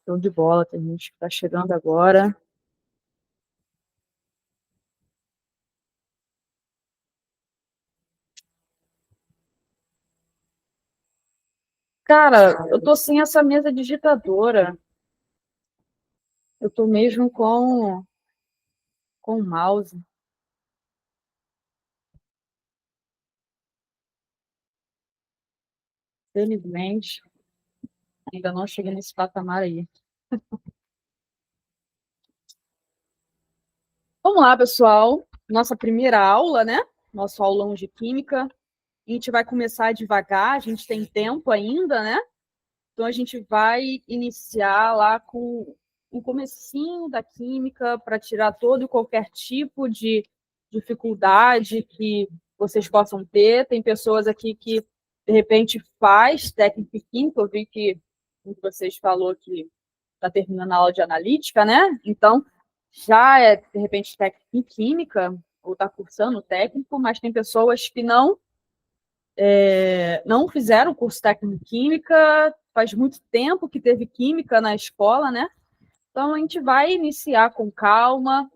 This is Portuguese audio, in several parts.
Show de bola, tem gente que está chegando agora. Cara, eu tô sem essa mesa digitadora. Eu tô mesmo com o mouse. Felizmente, ainda não cheguei nesse patamar aí. Vamos lá, pessoal. Nossa primeira aula, né? Nosso aulão de química. A gente vai começar devagar, a gente tem tempo ainda, né? Então a gente vai iniciar lá com o comecinho da química para tirar todo e qualquer tipo de dificuldade que vocês possam ter. Tem pessoas aqui que de repente faz técnica em química, eu vi que um de vocês falou que está terminando a aula de analítica, né? Então já é de repente técnica em química ou está cursando técnico, mas tem pessoas que não fizeram curso técnico em química, faz muito tempo que teve química na escola, né? Então, a gente vai iniciar com calma,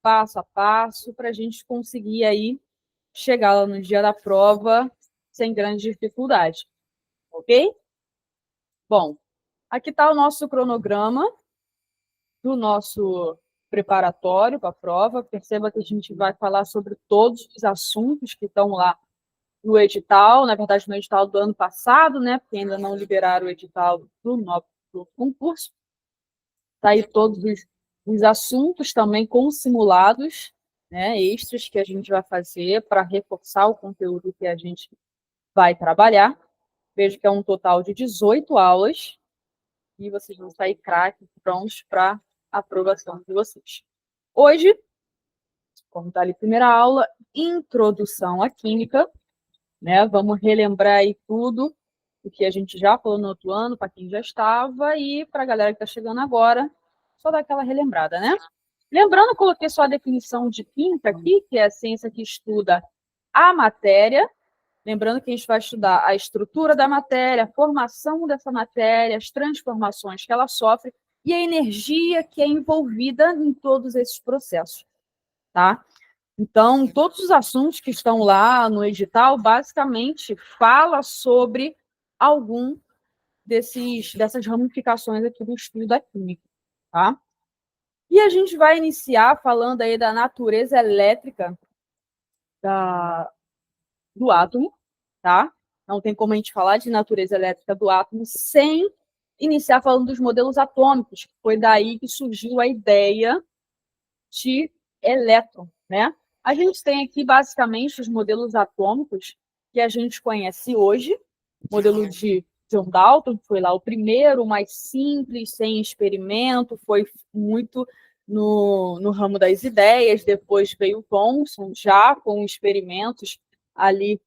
passo a passo, para a gente conseguir aí chegar lá no dia da prova sem grande dificuldade, ok? Bom, aqui está o nosso cronograma do nosso preparatório para a prova. Perceba que a gente vai falar sobre todos os assuntos que estão lá no edital, na verdade, no edital do ano passado, né? Porque ainda não liberaram o edital do novo concurso. Está aí todos os assuntos também com simulados, né? Extras que a gente vai fazer para reforçar o conteúdo que a gente vai trabalhar. Vejo que é um total de 18 aulas e vocês vão sair craques, prontos para a aprovação de vocês. Hoje, como está ali, primeira aula, introdução à química, né? Vamos relembrar aí tudo o que a gente já falou no outro ano, para quem já estava, e para a galera que está chegando agora, só dar aquela relembrada, né? Lembrando, eu coloquei só a definição de química aqui, que é a ciência que estuda a matéria. Lembrando que a gente vai estudar a estrutura da matéria, a formação dessa matéria, as transformações que ela sofre e a energia que é envolvida em todos esses processos, tá? Então, todos os assuntos que estão lá no edital, basicamente, fala sobre algum dessas ramificações aqui do estudo da química, tá? E a gente vai iniciar falando aí da natureza elétrica do átomo, tá? Não tem como a gente falar de natureza elétrica do átomo sem iniciar falando dos modelos atômicos, que foi daí que surgiu a ideia de elétron, né? A gente tem aqui, basicamente, os modelos atômicos que a gente conhece hoje. O modelo de John Dalton, que foi lá o primeiro, mais simples, sem experimento, foi muito no ramo das ideias. Depois veio o Thomson, já com experimentos ali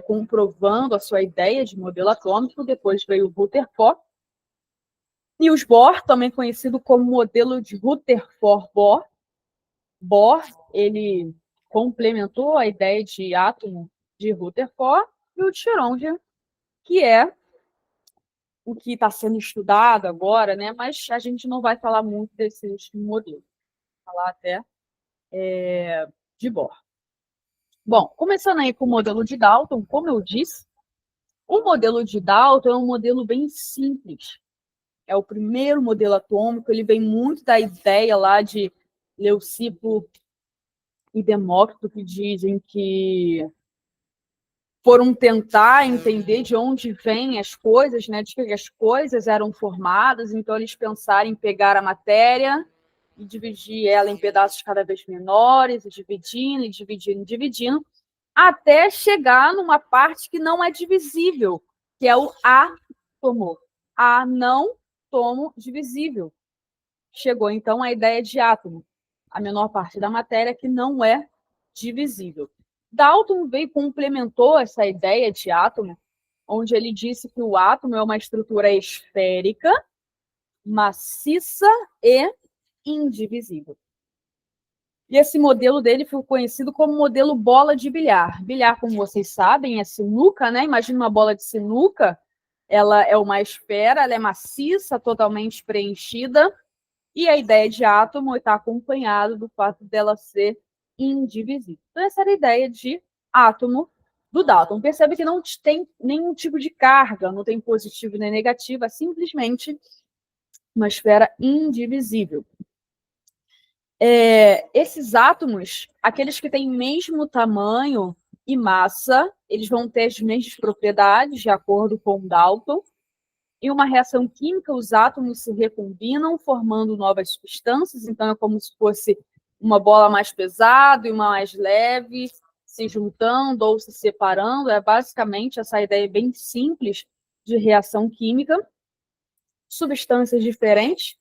comprovando a sua ideia de modelo atômico. Depois veio o Rutherford. Niels Bohr, também conhecido como modelo de Rutherford-Bohr. Bohr, ele complementou a ideia de átomo de Rutherford, e o de Schrödinger, que é o que está sendo estudado agora, né? Mas a gente não vai falar muito desse último modelo, falar até de Bohr. Bom, começando aí com o modelo de Dalton, como eu disse, o modelo de Dalton é um modelo bem simples. É o primeiro modelo atômico, ele vem muito da ideia lá de Leucipo e Demócrito, que dizem que foram tentar entender de onde vêm as coisas, né, de que as coisas eram formadas, então eles pensaram em pegar a matéria e dividir ela em pedaços cada vez menores, e dividindo, até chegar numa parte que não é divisível, que é o átomo. A não tomo divisível. Chegou, então, a ideia de átomo, a menor parte da matéria que não é divisível. Dalton veio e complementou essa ideia de átomo, onde ele disse que o átomo é uma estrutura esférica, maciça e indivisível. E esse modelo dele foi conhecido como modelo bola de bilhar. Bilhar, como vocês sabem, é sinuca, né? Imagina uma bola de sinuca, ela é uma esfera, ela é maciça, totalmente preenchida, e a ideia de átomo está acompanhado do fato dela ser indivisível. Então, essa era a ideia de átomo do Dalton. Percebe que não tem nenhum tipo de carga, não tem positivo nem negativo, é simplesmente uma esfera indivisível. Esses átomos, aqueles que têm mesmo tamanho e massa, eles vão ter as mesmas propriedades, de acordo com Dalton. Em uma reação química, os átomos se recombinam, formando novas substâncias. Então, é como se fosse uma bola mais pesada e uma mais leve, se juntando ou se separando. É basicamente essa ideia bem simples de reação química. Substâncias diferentes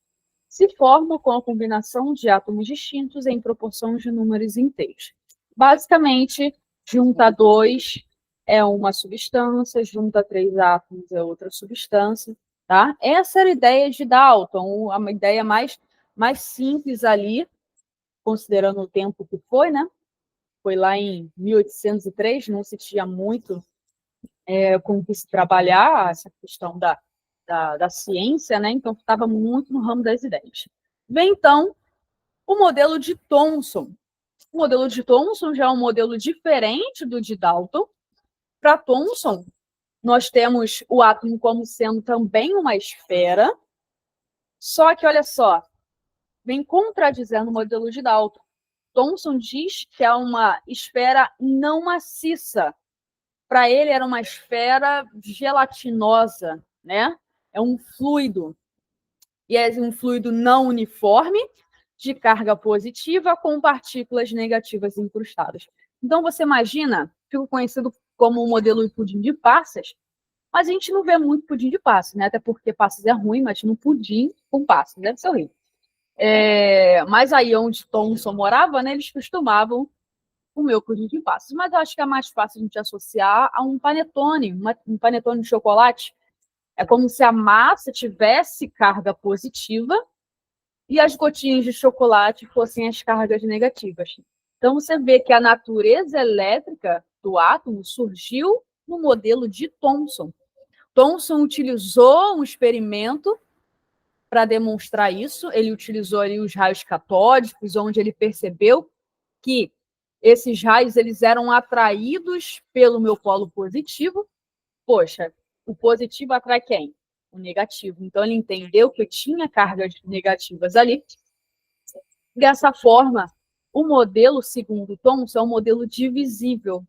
se formam com a combinação de átomos distintos em proporções de números inteiros. Basicamente, junta 2 é uma substância, junta 3 átomos é outra substância, tá? Essa era a ideia de Dalton, uma ideia mais simples ali, considerando o tempo que foi, né? Foi lá em 1803, não se tinha muito com o que se trabalhar, essa questão da ciência, né? Então, estava muito no ramo das ideias. Vem, então, o modelo de Thomson. O modelo de Thomson já é um modelo diferente do de Dalton. Para Thomson, nós temos o átomo como sendo também uma esfera, só que, olha só, vem contradizendo o modelo de Dalton. Thomson diz que é uma esfera não maciça. Para ele, era uma esfera gelatinosa, né? É um fluido. E é um fluido não uniforme, de carga positiva, com partículas negativas incrustadas. Então, você imagina, fica conhecido como o modelo de pudim de passas, mas a gente não vê muito pudim de passas, né? Até porque passas é ruim, mas no pudim com passas deve ser horrível. Mas aí onde Thomson morava, né, eles costumavam comer o pudim de passas. Mas eu acho que é mais fácil a gente associar a um panetone, um panetone de chocolate. É como se a massa tivesse carga positiva e as gotinhas de chocolate fossem as cargas negativas. Então, você vê que a natureza elétrica do átomo surgiu no modelo de Thomson. Thomson utilizou um experimento para demonstrar isso. Ele utilizou ali os raios catódicos, onde ele percebeu que esses raios eles eram atraídos pelo meu polo positivo. Poxa, o positivo atrai quem? O negativo. Então, ele entendeu que tinha cargas negativas ali. Dessa forma, o modelo, segundo Thomson, é um modelo divisível.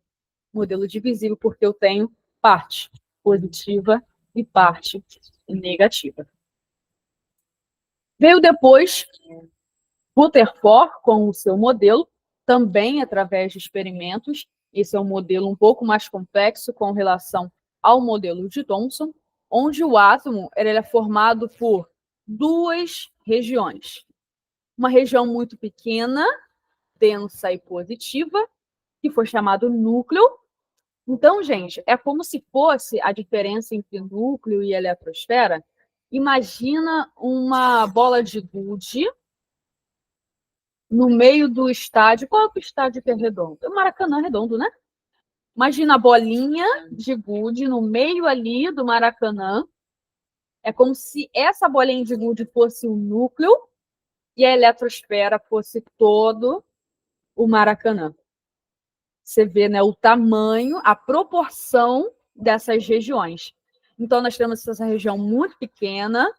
Modelo divisível porque eu tenho parte positiva e parte negativa. Veio depois Rutherford com o seu modelo, também através de experimentos. Esse é um modelo um pouco mais complexo com relação ao modelo de Thomson, onde o átomo ele é formado por duas regiões. Uma região muito pequena, densa e positiva, que foi chamado núcleo. Então, gente, é como se fosse a diferença entre núcleo e eletrosfera. Imagina uma bola de gude no meio do estádio. Qual é o estádio que é redondo? O Maracanã é redondo, né? Imagina a bolinha de gude no meio ali do Maracanã. É como se essa bolinha de gude fosse o núcleo e a eletrosfera fosse todo o Maracanã. Você vê, né, o tamanho, a proporção dessas regiões. Então, nós temos essa região muito pequena,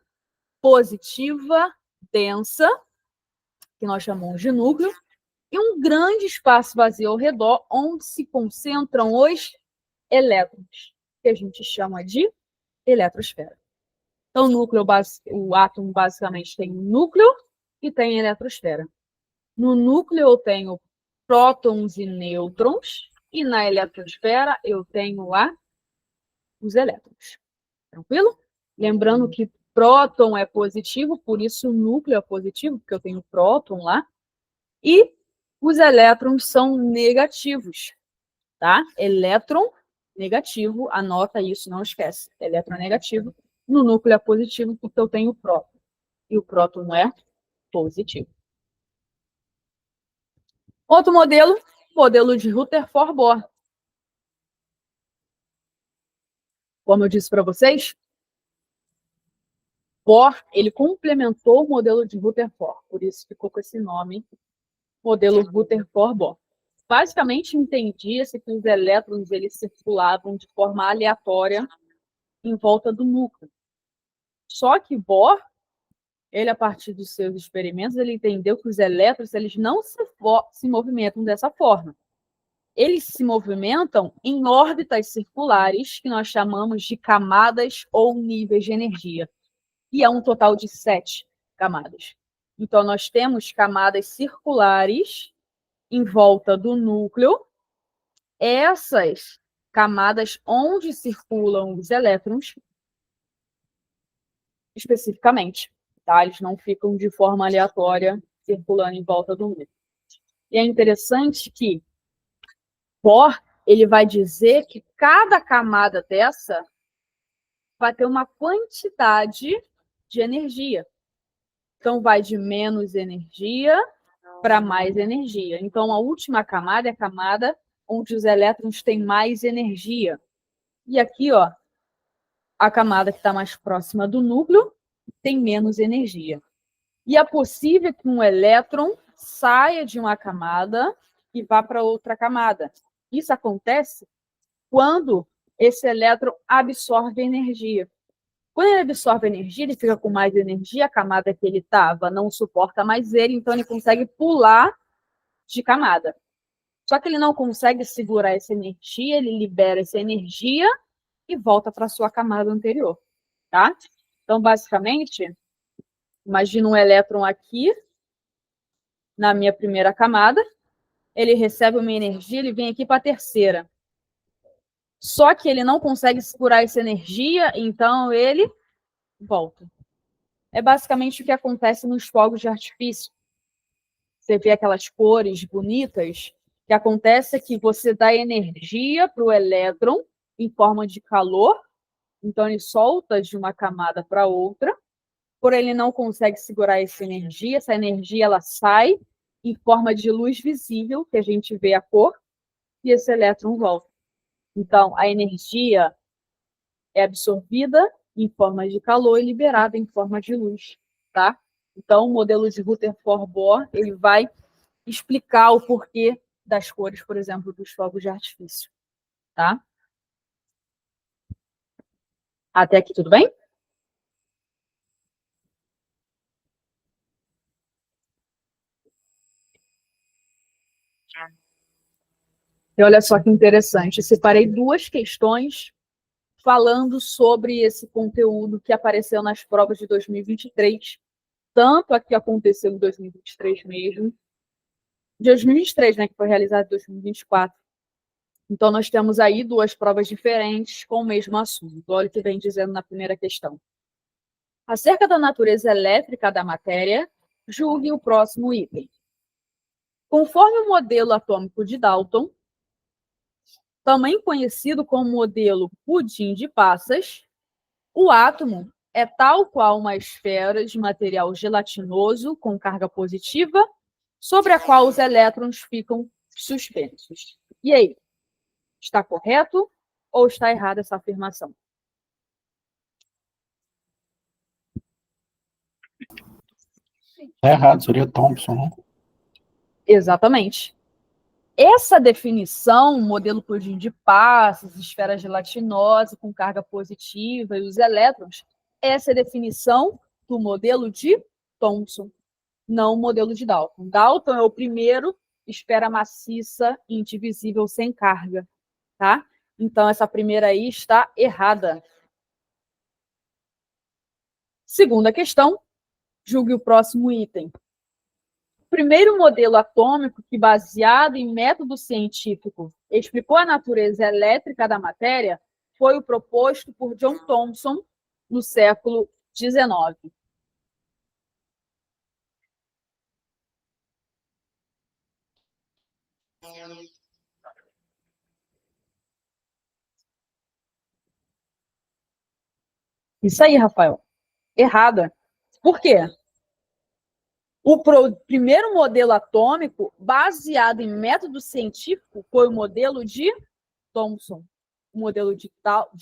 positiva, densa, que nós chamamos de núcleo, e um grande espaço vazio ao redor, onde se concentram os elétrons, que a gente chama de eletrosfera. Então, o átomo basicamente tem um núcleo e tem eletrosfera. No núcleo eu tenho prótons e nêutrons, e na eletrosfera eu tenho os elétrons. Tranquilo? Lembrando que próton é positivo, por isso o núcleo é positivo, porque eu tenho próton lá. E os elétrons são negativos, tá? Elétron negativo, anota isso, não esquece. Elétron negativo. No núcleo é positivo, porque eu tenho próton. E o próton é positivo. Outro modelo, modelo de Rutherford-Bohr. Como eu disse para vocês, Bohr, ele complementou o modelo de Rutherford, por isso ficou com esse nome, modelo Rutherford-Bohr. Basicamente, entendia-se que os elétrons eles circulavam de forma aleatória em volta do núcleo. Só que Bohr, ele, a partir dos seus experimentos, ele entendeu que os elétrons eles não se movimentam dessa forma. Eles se movimentam em órbitas circulares, que nós chamamos de camadas ou níveis de energia. E é um total de 7 camadas. Então, nós temos camadas circulares em volta do núcleo. Essas camadas onde circulam os elétrons, especificamente, tá? Eles não ficam de forma aleatória circulando em volta do núcleo. E é interessante que Bohr, ele vai dizer que cada camada dessa vai ter uma quantidade de energia. Então, vai de menos energia para mais energia. Então, a última camada é a camada onde os elétrons têm mais energia. E aqui, ó, a camada que está mais próxima do núcleo tem menos energia. E é possível que um elétron saia de uma camada e vá para outra camada. Isso acontece quando esse elétron absorve energia. Quando ele absorve energia, ele fica com mais energia, a camada que ele estava não suporta mais ele, então ele consegue pular de camada. Só que ele não consegue segurar essa energia, ele libera essa energia e volta para a sua camada anterior, tá? Então, basicamente, imagina um elétron aqui, na minha primeira camada, ele recebe uma energia, ele vem aqui para a terceira. Só que ele não consegue segurar essa energia, então ele volta. É basicamente o que acontece nos fogos de artifício. Você vê aquelas cores bonitas, o que acontece é que você dá energia para o elétron em forma de calor, então ele solta de uma camada para outra, porém ele não consegue segurar essa energia ela sai em forma de luz visível, que a gente vê a cor, e esse elétron volta. Então, a energia é absorvida em forma de calor e liberada em forma de luz, tá? Então, o modelo de Rutherford-Bohr, ele vai explicar o porquê das cores, por exemplo, dos fogos de artifício, tá? Até aqui tudo bem? E olha só que interessante, eu separei 2 questões falando sobre esse conteúdo que apareceu nas provas de 2023, tanto a que aconteceu em 2023 mesmo, de 2023, né, que foi realizado em 2024. Então, nós temos aí 2 provas diferentes com o mesmo assunto. Olha o que vem dizendo na primeira questão. Acerca da natureza elétrica da matéria, julgue o próximo item. Conforme o modelo atômico de Dalton, também conhecido como modelo pudim de passas, o átomo é tal qual uma esfera de material gelatinoso com carga positiva, sobre a qual os elétrons ficam suspensos. E aí, está correto ou está errada essa afirmação? Tá errado, seria Thomson, né? Exatamente. Essa definição, modelo pudim de passas, esfera gelatinosa com carga positiva e os elétrons, essa é a definição do modelo de Thomson, não o modelo de Dalton. Dalton é o primeiro, esfera maciça, indivisível, sem carga, tá? Então, essa primeira aí está errada. Segunda questão, julgue o próximo item. O primeiro modelo atômico que, baseado em método científico, explicou a natureza elétrica da matéria foi o proposto por John Thomson no século XIX. Isso aí, Rafael. Errada. Por quê? O primeiro modelo atômico, baseado em método científico, foi o modelo de Thomson. O modelo de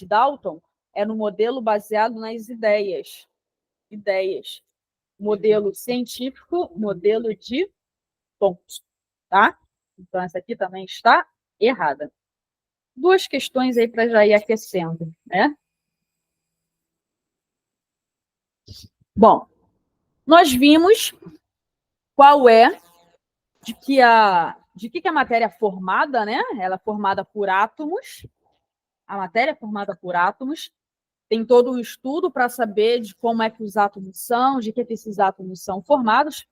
Dalton era um modelo baseado nas ideias. ideias. Modelo científico, modelo de Thomson, tá? Então, essa aqui também está errada. Duas questões aí para já ir aquecendo, né? Bom, nós vimos qual é de que a matéria é formada, né? Ela é formada por átomos. A matéria é formada por átomos. Tem todo um estudo para saber de como é que os átomos são, de que esses átomos são formados.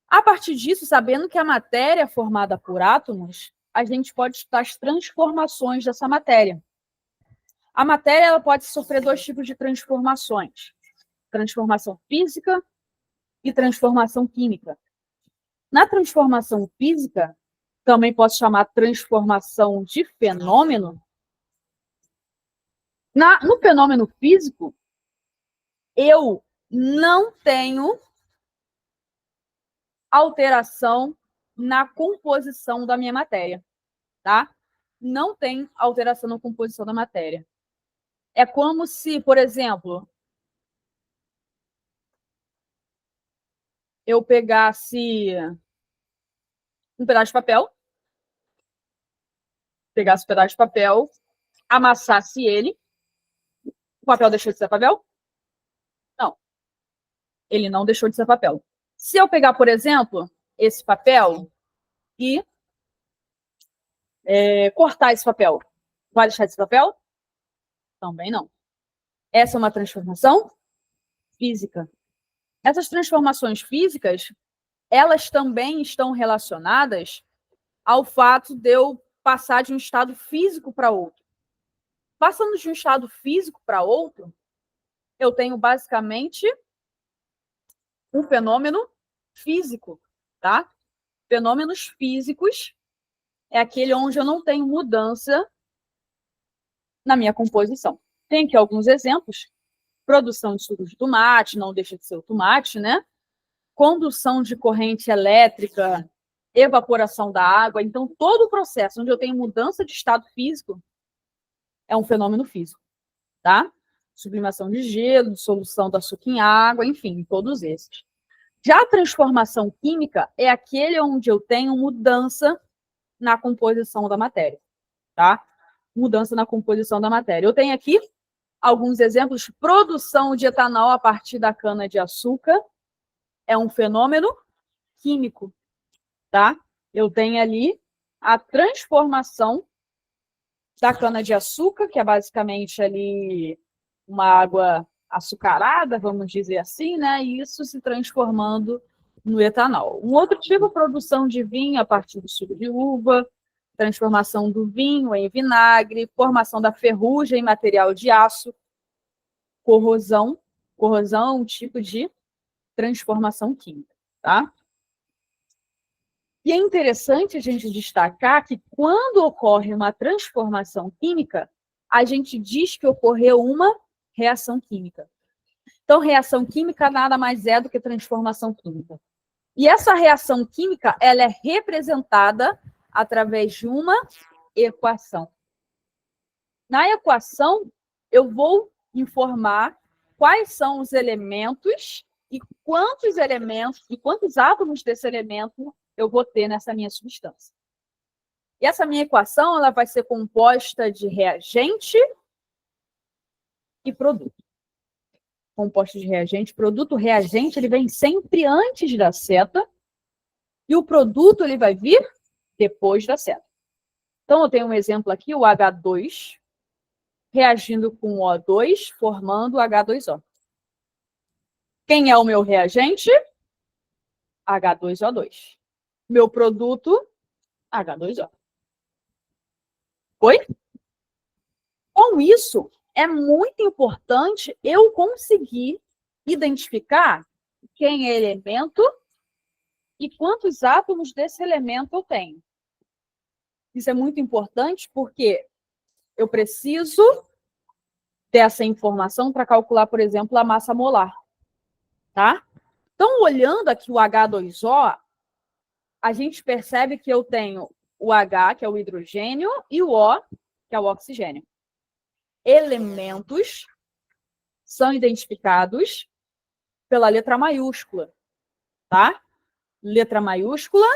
A partir disso, sabendo que a matéria é formada por átomos, a gente pode estudar as transformações dessa matéria. A matéria ela pode sofrer dois tipos de transformações: transformação física e transformação química. Na transformação física, também posso chamar transformação de fenômeno. No fenômeno físico, eu não tenho alteração na composição da minha matéria, tá? Não tem alteração na composição da matéria. É como se, por exemplo, eu pegasse um pedaço de papel, amassasse ele, o papel deixou de ser papel? Não. Ele não deixou de ser papel. Se eu pegar, por exemplo, esse papel e cortar esse papel, vai deixar de ser papel? Também não. Essa é uma transformação física. Essas transformações físicas, elas também estão relacionadas ao fato de eu passar de um estado físico para outro. Passando de um estado físico para outro, eu tenho basicamente um fenômeno físico, tá? Fenômenos físicos é aquele onde eu não tenho mudança na minha composição. Tem aqui alguns exemplos. Produção de suco de tomate, não deixa de ser o tomate, né? Condução de corrente elétrica, evaporação da água. Então, todo o processo onde eu tenho mudança de estado físico é um fenômeno físico, tá? Sublimação de gelo, dissolução do açúcar em água, enfim, todos esses. Já a transformação química é aquele onde eu tenho mudança na composição da matéria, tá? Mudança na composição da matéria. Eu tenho aqui alguns exemplos. Produção de etanol a partir da cana-de-açúcar é um fenômeno químico, tá? Eu tenho ali a transformação da cana-de-açúcar, que é basicamente ali uma água açucarada, vamos dizer assim, né? E isso se transformando no etanol. Um outro tipo, produção de vinho a partir do suco de uva, transformação do vinho em vinagre, formação da ferrugem em material de aço, corrosão. Corrosão é um tipo de transformação química, tá? E é interessante a gente destacar que quando ocorre uma transformação química, a gente diz que ocorreu uma reação química. Então, reação química nada mais é do que transformação química. E essa reação química, ela é representada através de uma equação. Na equação, eu vou informar quais são os elementos e quantos átomos desse elemento eu vou ter nessa minha substância. E essa minha equação ela vai ser composta de reagente e produto. Composta de reagente, produto. O reagente ele vem sempre antes da seta e o produto ele vai vir depois da seta. Então, eu tenho um exemplo aqui, o H2 reagindo com o O2, formando o H2O. Quem é o meu reagente? H2O2. Meu produto, H2O. Oi? Com isso, é muito importante eu conseguir identificar quem é elemento e quantos átomos desse elemento eu tenho. Isso é muito importante porque eu preciso dessa informação para calcular, por exemplo, a massa molar. Tá? Então, olhando aqui o H2O, a gente percebe que eu tenho o H, que é o hidrogênio, e o O, que é o oxigênio. Elementos são identificados pela letra maiúscula, tá? Letra maiúscula,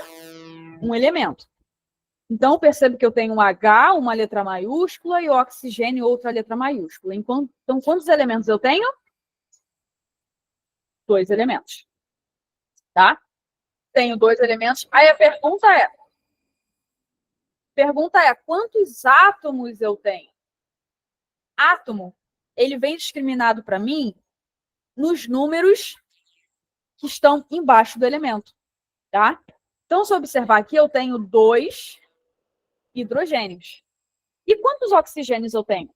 um elemento. Então, percebo que eu tenho um H, uma letra maiúscula, e o oxigênio, outra letra maiúscula. Então, quantos elementos eu tenho? 2 elementos. Tá? Tenho 2 elementos. Aí a pergunta é quantos átomos eu tenho? Átomo, ele vem discriminado para mim nos números que estão embaixo do elemento. Tá? Então, se eu observar aqui, eu tenho 2 hidrogênios. E quantos oxigênios eu tenho?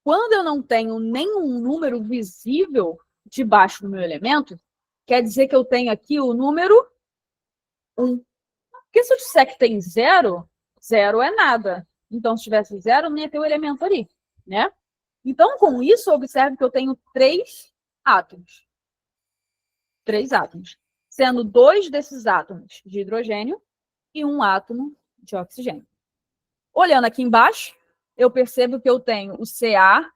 Quando eu não tenho nenhum número visível debaixo do meu elemento, quer dizer que eu tenho aqui o número 1. Porque se eu disser que tem 0, 0 é nada. Então, se tivesse 0, não ia ter o elemento ali, né? Então, com isso, eu observo que eu tenho 3 átomos. 3 átomos. Sendo 2 desses átomos de hidrogênio e 1 átomo de oxigênio. Olhando aqui embaixo, eu percebo que eu tenho o Ca.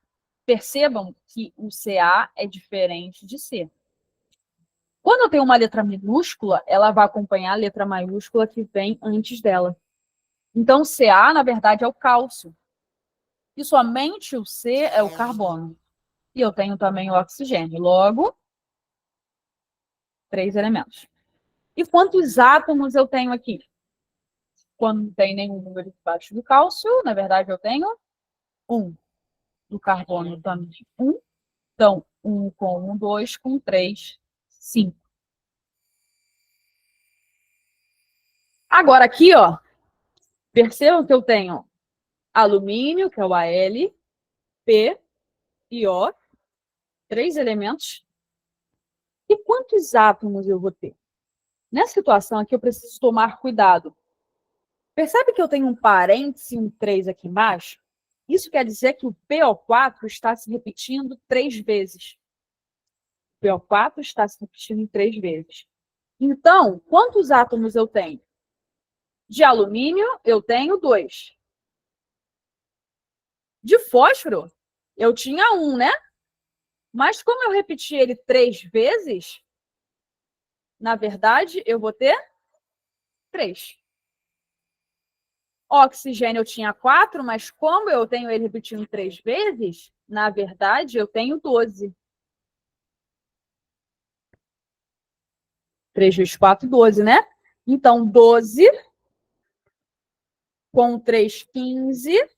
Percebam que o Ca é diferente de C. Quando eu tenho uma letra minúscula, ela vai acompanhar a letra maiúscula que vem antes dela. Então, Ca, na verdade, é o cálcio. E somente o C é o carbono. E eu tenho também o oxigênio. Logo, 3 elementos. E quantos átomos eu tenho aqui? Quando não tem nenhum número debaixo do cálcio, na verdade, eu tenho 1. Do carbono também 1. Então, 1 com 1, 2 com 3, 5. Agora aqui, ó, percebam que eu tenho alumínio, que é o Al, P e O, 3 elementos. E quantos átomos eu vou ter? Nessa situação aqui, eu preciso tomar cuidado. Percebe que eu tenho um parêntese, um 3 aqui embaixo? Isso quer dizer que o PO4 está se repetindo 3 vezes. O PO4 está se repetindo 3 vezes. Então, quantos átomos eu tenho? De alumínio, eu tenho 2. De fósforo, eu tinha 1, né? Mas como eu repeti ele 3 vezes, na verdade, eu vou ter 3. Oxigênio eu tinha 4, mas como eu tenho ele repetindo 3 vezes, na verdade, eu tenho 12. 3 vezes 4, 12, né? Então, 12 com 3, 15,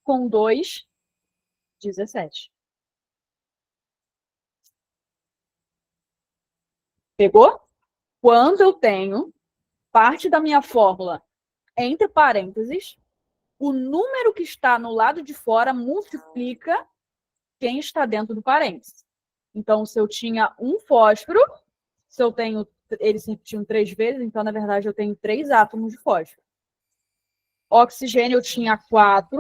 com 2, 17. Pegou? Quando eu tenho parte da minha fórmula entre parênteses, o número que está no lado de fora multiplica quem está dentro do parênteses. Então, se eu tinha um fósforo, se eu tenho, eles se repetiam 3 vezes, então, na verdade, eu tenho 3 átomos de fósforo. Oxigênio eu tinha 4,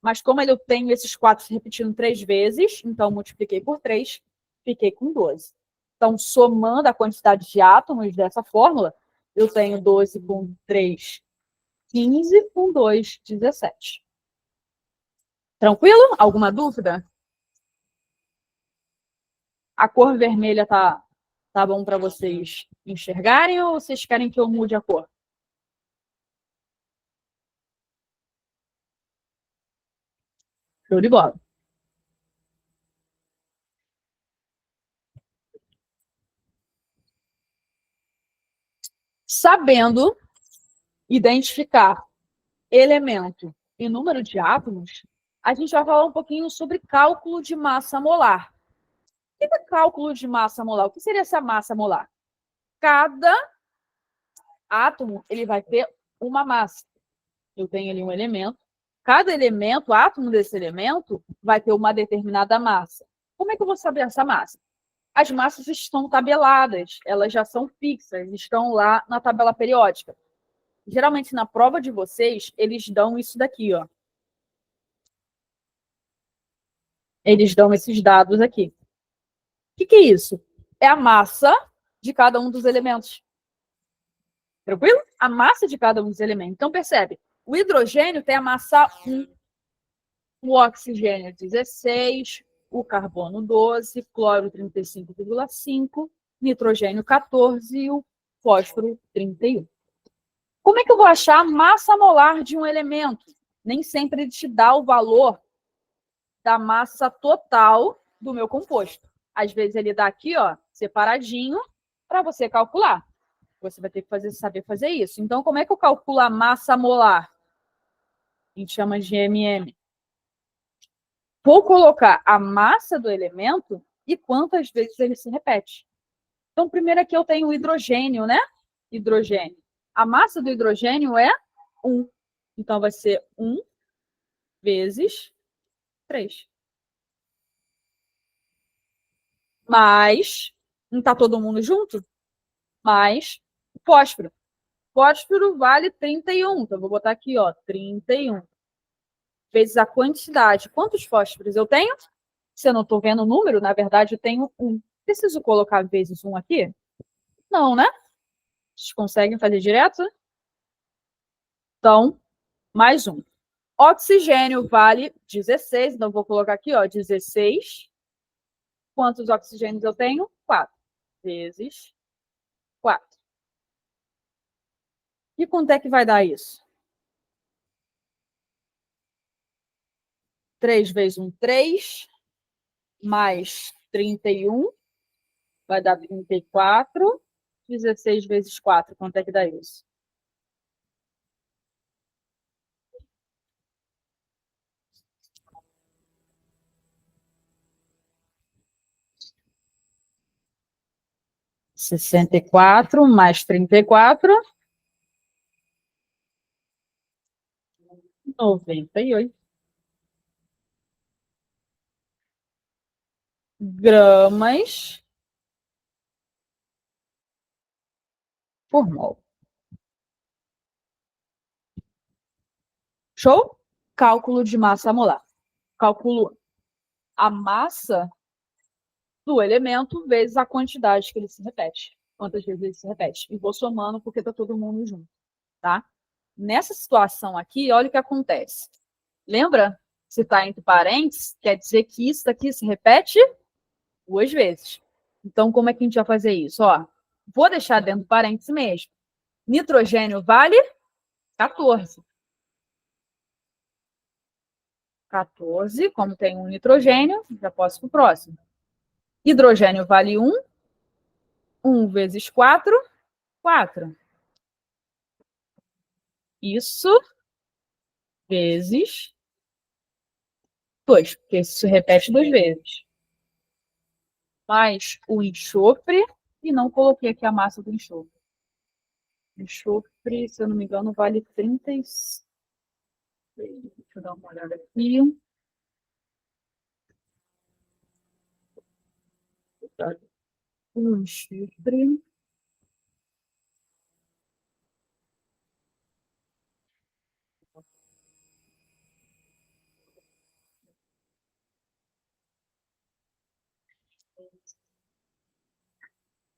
mas como eu tenho esses 4 se repetindo 3 vezes, então multipliquei por 3, fiquei com 12. Então, somando a quantidade de átomos dessa fórmula, eu tenho 12 com 3, 15, com 2, 17. Tranquilo? Alguma dúvida? A cor vermelha tá bom para vocês enxergarem ou vocês querem que eu mude a cor? Show de bola. Sabendo identificar elemento e número de átomos, a gente vai falar um pouquinho sobre cálculo de massa molar. O que é cálculo de massa molar? O que seria essa massa molar? Cada átomo ele vai ter uma massa. Eu tenho ali um elemento. Cada elemento, átomo desse elemento, vai ter uma determinada massa. Como é que eu vou saber essa massa? As massas estão tabeladas, elas já são fixas, estão lá na tabela periódica. Geralmente, na prova de vocês, eles dão isso daqui, ó. Eles dão esses dados aqui. O que é isso? É a massa de cada um dos elementos. Tranquilo? A massa de cada um dos elementos. Então, percebe, o hidrogênio tem a massa 1. o oxigênio 16, o carbono 12, cloro 35,5, nitrogênio 14 e o fósforo 31. Como é que eu vou achar a massa molar de um elemento? Nem sempre ele te dá o valor da massa total do meu composto. Às vezes ele dá aqui, ó, separadinho, para você calcular. Você vai ter que saber fazer isso. Então, como é que eu calculo a massa molar? A gente chama de MM. Vou colocar a massa do elemento e quantas vezes ele se repete. Então, primeiro aqui eu tenho o hidrogênio, né? Hidrogênio. A massa do hidrogênio é 1. Então, vai ser 1 vezes 3. Mais, não está todo mundo junto? Mais fósforo. Fósforo vale 31. Então, eu vou botar aqui, ó, 31. Vezes a quantidade. Quantos fósforos eu tenho? Se eu não estou vendo o número, na verdade, eu tenho 1. Preciso colocar vezes 1 aqui? Não, né? Vocês conseguem fazer direto? Então, mais 1. Oxigênio vale 16. Então, vou colocar aqui, ó, 16. Quantos oxigênios eu tenho? 4. Vezes 4. E quanto é que vai dar isso? 3 vezes 1, 3. Mais 31. Vai dar 34. 16 vezes 4. Quanto é que dá isso? 64 mais 34. 98 gramas por mol. Show? Cálculo de massa molar. Calculo a massa do elemento vezes a quantidade que ele se repete. Quantas vezes ele se repete. E vou somando porque está todo mundo junto, tá? Nessa situação aqui, olha o que acontece. Lembra? Se está entre parênteses, quer dizer que isso daqui se repete 2 vezes. Então, como é que a gente vai fazer isso? Ó, vou deixar dentro do parênteses mesmo. Nitrogênio vale 14. 14, como tem um nitrogênio, já posso para o próximo. Hidrogênio vale 1. 1 vezes 4, 4. Isso vezes 2, porque isso se repete 2 vezes. Mais o enxofre, e não coloquei aqui a massa do enxofre. Enxofre, se eu não me engano, vale 36. Deixa eu dar uma olhada aqui. O enxofre.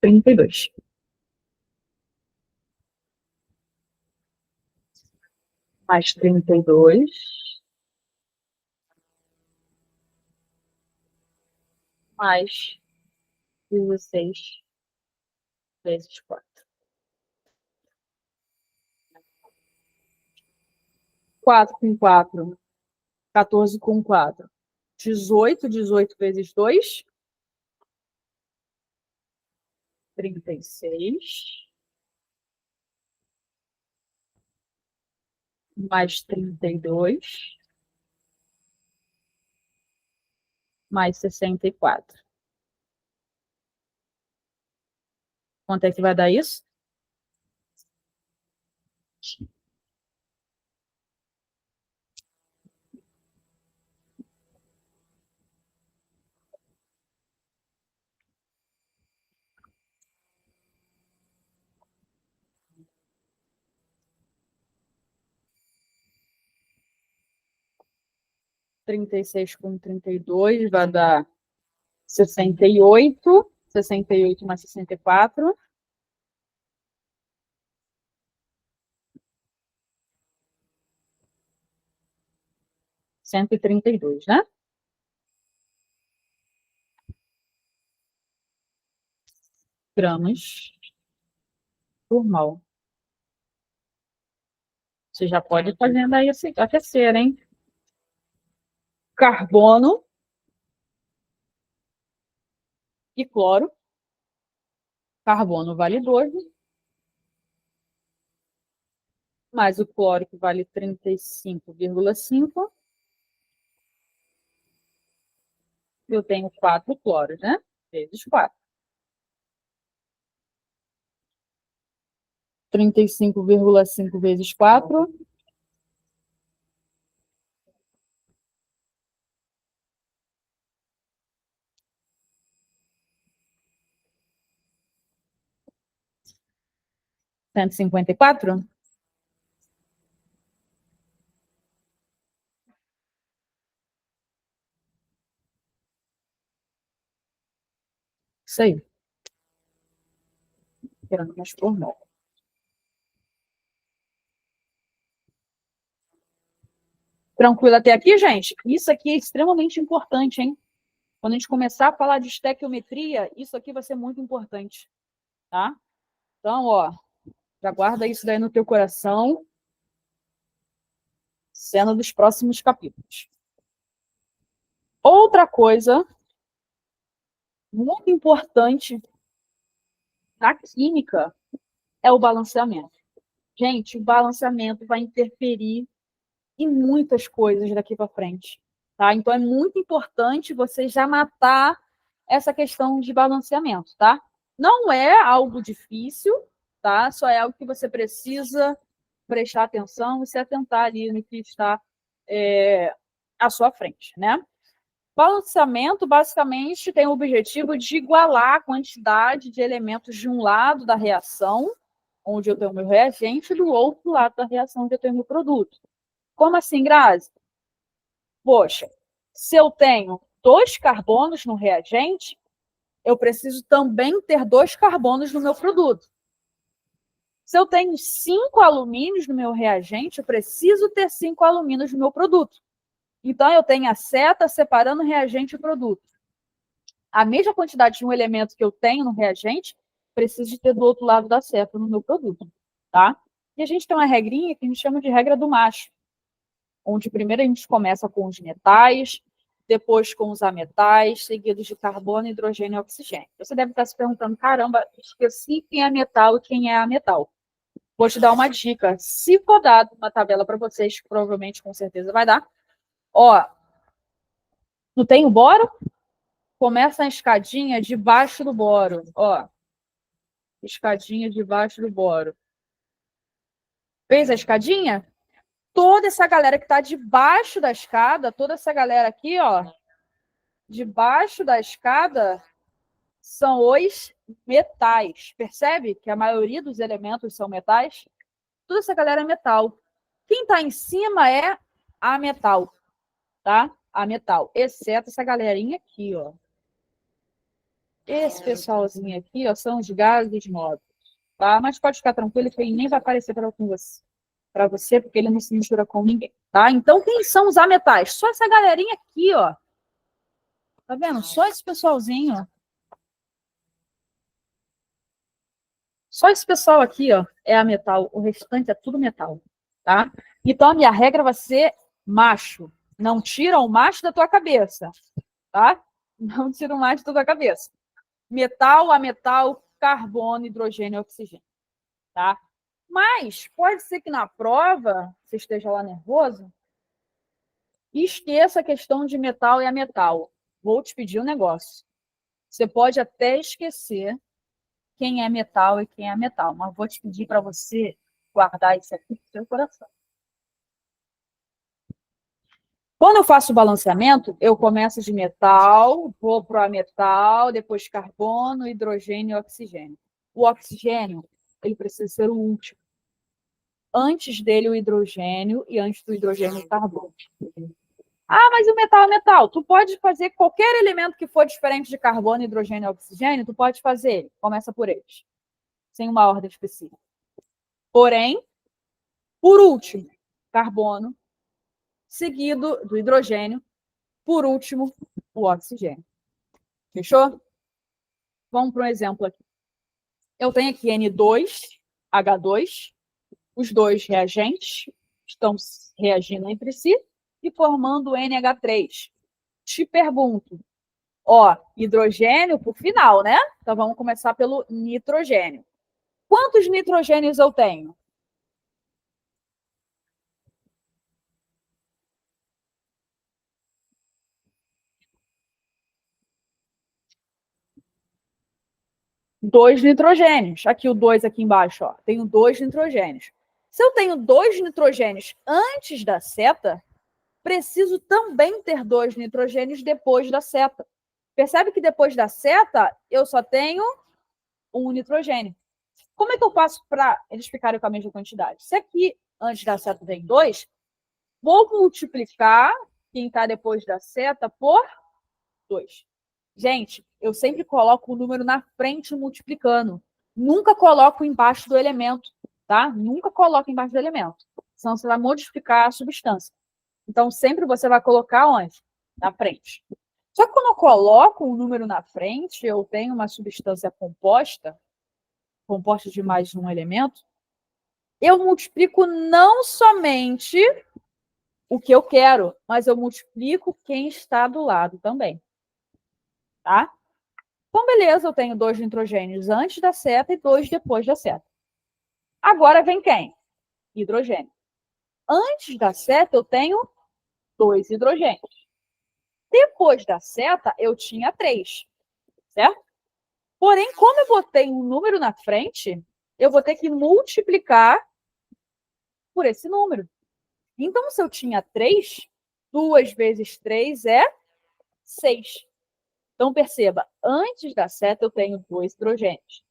Trinta e dois. Mais 32. Mais 16 vezes 4. 4 com 4. 14 com 4. 18. 18 vezes 2. 36. Mais 32. Mais 64. Quanto é que vai dar isso? Trinta e seis com 32 vai dar 68. 68 mais 64. 64 132, né? Gramas por mol. Você já pode ir fazendo aí aquecer, hein? Carbono e cloro. Carbono vale 2, mais o cloro que vale 35,5. Eu tenho 4 cloros, né? Vezes 4. 35,5 vezes 4. 154? Isso aí. Gramas por mol. Tranquilo até aqui, gente? Isso aqui é extremamente importante, hein? Quando a gente começar a falar de estequiometria, isso aqui vai ser muito importante, tá? Então, ó, já guarda isso daí no teu coração, cena dos próximos capítulos. Outra coisa muito importante na química é o balanceamento. Gente, o balanceamento vai interferir em muitas coisas daqui para frente, tá? Então é muito importante você já matar essa questão de balanceamento, tá? Não é algo difícil, tá? Só é algo que você precisa prestar atenção e se atentar ali no que está à sua frente, né? Balanceamento, basicamente, tem o objetivo de igualar a quantidade de elementos de um lado da reação, onde eu tenho o meu reagente, e do outro lado da reação, onde eu tenho o meu produto. Como assim, Grazi? Poxa, se eu tenho 2 carbonos no reagente, eu preciso também ter 2 carbonos no meu produto. Se eu tenho 5 alumínios no meu reagente, eu preciso ter 5 alumínios no meu produto. Então, eu tenho a seta separando reagente e produto. A mesma quantidade de um elemento que eu tenho no reagente, preciso de ter do outro lado da seta no meu produto, tá? E a gente tem uma regrinha que a gente chama de regra do macho, onde primeiro a gente começa com os metais, depois com os ametais, seguidos de carbono, hidrogênio e oxigênio. Você deve estar se perguntando, caramba, esqueci quem é metal e quem é ametal. Vou te dar uma dica. Se for dado uma tabela para vocês, provavelmente, com certeza vai dar. Ó, não tem o boro? Começa a escadinha debaixo do boro. Ó, escadinha debaixo do boro. Fez a escadinha? Toda essa galera que está debaixo da escada, toda essa galera aqui, ó, debaixo da escada, são os metais. Percebe que a maioria dos elementos são metais? Toda essa galera é metal. Quem está em cima é a metal, tá? A metal, exceto essa galerinha aqui, ó. Esse pessoalzinho aqui, ó, são os gases móveis, tá? Mas pode ficar tranquilo que ele nem vai aparecer para você, porque ele não se mistura com ninguém, tá? Então, quem são os ametais? Só essa galerinha aqui, ó. Tá vendo? Só esse pessoalzinho, ó. Só esse pessoal aqui, ó, é a metal. O restante é tudo metal, tá? Então, a minha regra vai ser macho. Não tira o macho da tua cabeça, tá? Não tira o macho da tua cabeça. Metal, ametal, carbono, hidrogênio e oxigênio, tá? Mas pode ser que na prova você esteja lá nervoso e esqueça a questão de metal e ametal. Vou te pedir um negócio. Você pode até esquecer quem é metal e quem é metal, mas vou te pedir para você guardar isso aqui no seu coração. Quando eu faço o balanceamento, eu começo de metal, vou para o ametal, depois carbono, hidrogênio e oxigênio. O oxigênio, ele precisa ser o último. Antes dele o hidrogênio e antes do hidrogênio o carbono. Ah, mas o metal é metal. Tu pode fazer qualquer elemento que for diferente de carbono, hidrogênio e oxigênio, tu pode fazer ele. Começa por eles, sem uma ordem específica. Porém, por último, carbono, seguido do hidrogênio, por último, o oxigênio. Fechou? Vamos para um exemplo aqui. Eu tenho aqui N2H2, os dois reagentes estão reagindo entre si e formando NH3. Te pergunto, hidrogênio por final, né? Então vamos começar pelo nitrogênio. Quantos nitrogênios eu tenho? Dois nitrogênios. Aqui o 2 aqui embaixo, ó. Tenho 2 nitrogênios. Se eu tenho 2 nitrogênios antes da seta, preciso também ter 2 nitrogênios depois da seta. Percebe que depois da seta, eu só tenho um nitrogênio. Como é que eu faço para eles ficarem com a mesma quantidade? Se aqui, antes da seta, tem 2, vou multiplicar quem está depois da seta por 2. Gente, eu sempre coloco o número na frente multiplicando. Nunca coloco embaixo do elemento, tá? Nunca coloco embaixo do elemento. Senão você vai modificar a substância. Então, sempre você vai colocar onde? Na frente. Só que quando eu coloco o número na frente, eu tenho uma substância composta de mais de um elemento, eu multiplico não somente o que eu quero, mas eu multiplico quem está do lado também. Tá? Então, beleza, eu tenho 2 nitrogênios antes da seta e 2 depois da seta. Agora vem quem? Hidrogênio. Antes da seta, eu tenho 2 hidrogênios. Depois da seta, eu tinha 3, certo? Porém, como eu botei um número na frente, eu vou ter que multiplicar por esse número. Então, se eu tinha 3, 2 vezes 3 é 6. Então, perceba, antes da seta eu tenho 2 hidrogênios.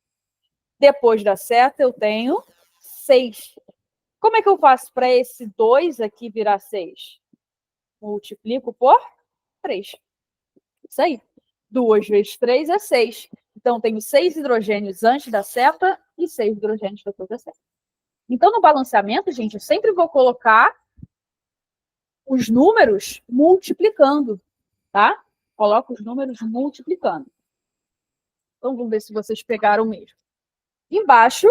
Depois da seta eu tenho 6. Como é que eu faço para esse 2 aqui virar 6? Multiplico por 3. Isso aí. 2 vezes 3 é 6. Então, tenho 6 hidrogênios antes da seta e 6 hidrogênios depois da seta. Então, no balanceamento, gente, eu sempre vou colocar os números multiplicando, tá? Coloco os números multiplicando. Então, vamos ver se vocês pegaram mesmo. Embaixo,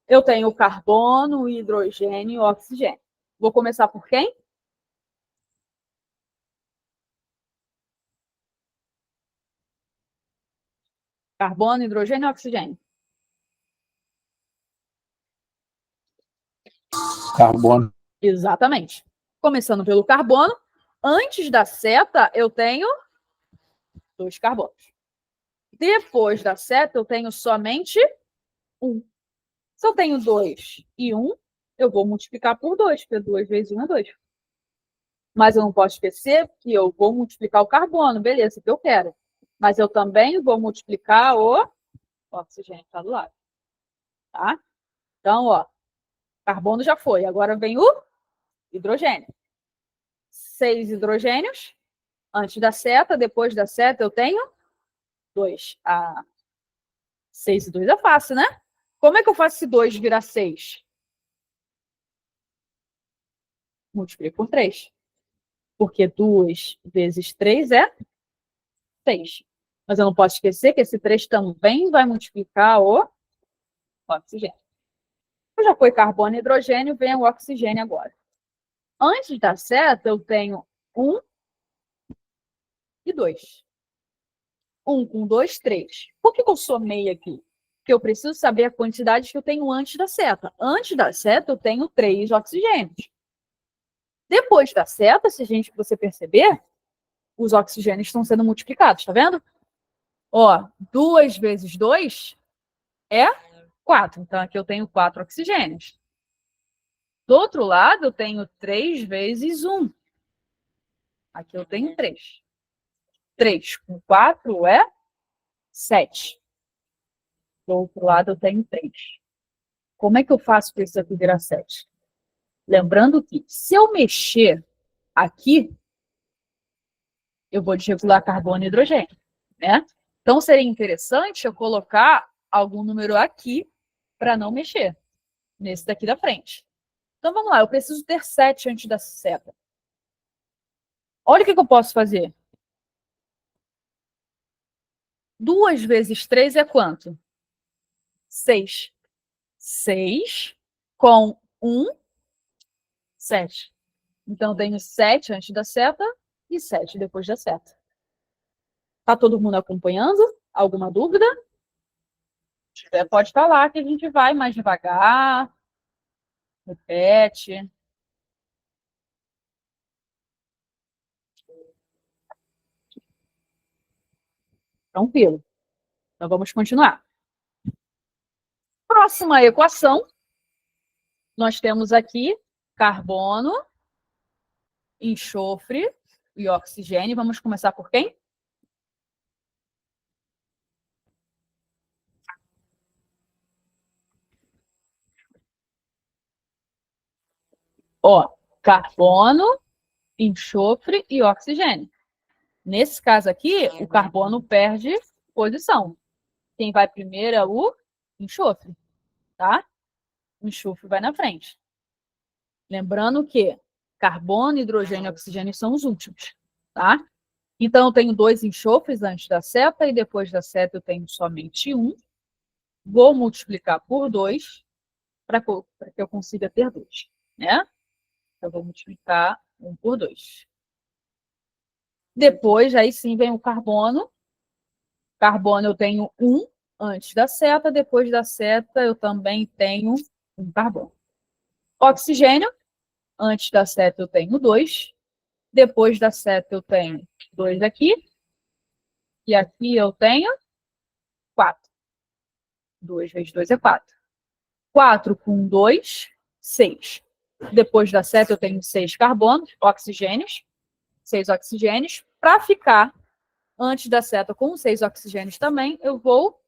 eu tenho o carbono, o hidrogênio e o oxigênio. Vou começar por quem? Carbono, hidrogênio e oxigênio. Carbono. Exatamente. Começando pelo carbono, antes da seta eu tenho 2 carbonos. Depois da seta eu tenho somente 1. Se eu tenho 2 e 1, eu vou multiplicar por 2, porque 2 vezes 1 é 2. Mas eu não posso esquecer que eu vou multiplicar o carbono, beleza, que eu quero. Mas eu também vou multiplicar o oxigênio que está do lado. Tá? Então, carbono já foi. Agora vem o hidrogênio. 6 hidrogênios. Antes da seta, depois da seta eu tenho 2. 6 e 2 é fácil, né? Como é que eu faço esse 2 virar 6? Multiplico por 3. Porque 2 vezes 3 é 6. Mas eu não posso esquecer que esse 3 também vai multiplicar o oxigênio. Já foi carbono e hidrogênio, vem o oxigênio agora. Antes da seta, eu tenho 1 e 2. 1 com 2, 3. Por que eu somei aqui? Porque eu preciso saber a quantidade que eu tenho antes da seta. Antes da seta, eu tenho 3 oxigênios. Depois da seta, se você perceber, os oxigênios estão sendo multiplicados, tá vendo? 2 vezes 2 é 4. Então, aqui eu tenho 4 oxigênios. Do outro lado, eu tenho 3 vezes 1. Aqui eu tenho 3. 3 com 4 é 7. Do outro lado, eu tenho 3. Como é que eu faço para isso aqui virar 7? Lembrando que, se eu mexer aqui, eu vou desregular carbono e hidrogênio, né? Então, seria interessante eu colocar algum número aqui para não mexer, nesse daqui da frente. Então, vamos lá. Eu preciso ter 7 antes da seta. Olha o que eu posso fazer. 2 vezes 3 é quanto? 6. 6 com 1, 7. Então, eu tenho 7 antes da seta e 7 depois da seta. Tá todo mundo acompanhando? Alguma dúvida? Se tiver, pode falar que a gente vai mais devagar. Repete. Tranquilo. Então, vamos continuar. Próxima equação. Nós temos aqui carbono, enxofre e oxigênio. Vamos começar por quem? Ó, carbono, enxofre e oxigênio. Nesse caso aqui, o carbono perde posição. Quem vai primeiro é o enxofre, tá? O enxofre vai na frente. Lembrando que carbono, hidrogênio e oxigênio são os últimos, tá? Então, eu tenho 2 enxofres antes da seta e depois da seta eu tenho somente 1. Vou multiplicar por 2 para que eu consiga ter 2, né? Então, eu vou multiplicar 1 por 2. Depois, aí sim, vem o carbono. Carbono eu tenho 1 antes da seta, depois da seta eu também tenho 1 carbono. Oxigênio, antes da seta eu tenho 2, depois da seta eu tenho 2 aqui, e aqui eu tenho 4. 2 vezes 2 é 4. 4 com 2, 6. Depois da seta eu tenho 6 carbonos, oxigênios, 6 oxigênios. Para ficar antes da seta com 6 oxigênios também, eu vou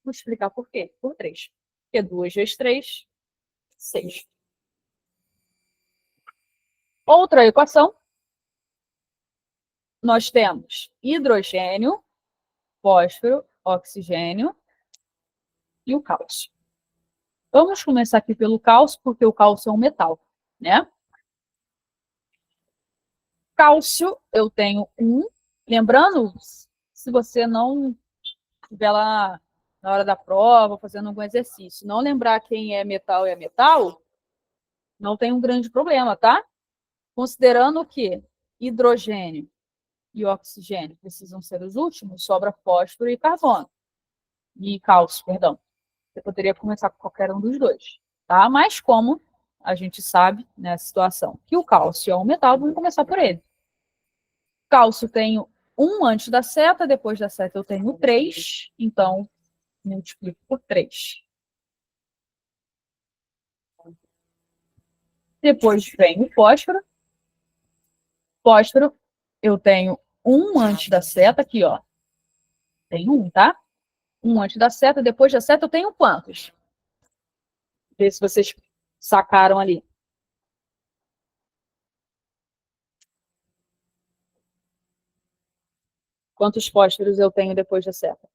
multiplicar por quê? Por 3. Porque 2 vezes 3, 6. Outra equação, nós temos hidrogênio, fósforo, oxigênio e o cálcio. Vamos começar aqui pelo cálcio, porque o cálcio é um metal, né? Cálcio, eu tenho 1. Lembrando, se você não estiver lá na hora da prova, fazendo algum exercício, não lembrar quem é metal e é metal, não tem um grande problema, tá? Considerando que hidrogênio e oxigênio precisam ser os últimos, sobra fósforo e carbono. E cálcio, perdão. Você poderia começar com qualquer um dos dois, tá? Mas como a gente sabe nessa situação que o cálcio é um metal, vamos começar por ele. Cálcio tenho 1 antes da seta, depois da seta eu tenho 3, então multiplico por 3. Depois vem o fósforo. Fósforo, eu tenho 1 antes da seta, aqui, ó. Tem 1, tá? 1 antes da seta, depois da seta eu tenho quantos? Vê se vocês sacaram ali. Quantos fósforos eu tenho depois da seta?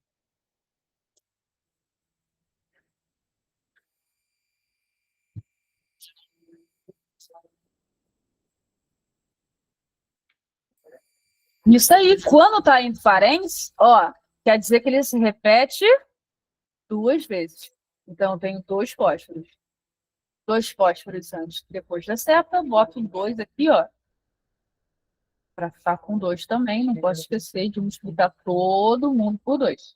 Isso aí, quando tá em parênteses, ó, quer dizer que ele se repete 2 vezes. Então, eu tenho 2 fósforos. 2 fósforos antes, depois da seta, boto 2 aqui, ó, para ficar com 2 também. Não posso esquecer de multiplicar todo mundo por 2.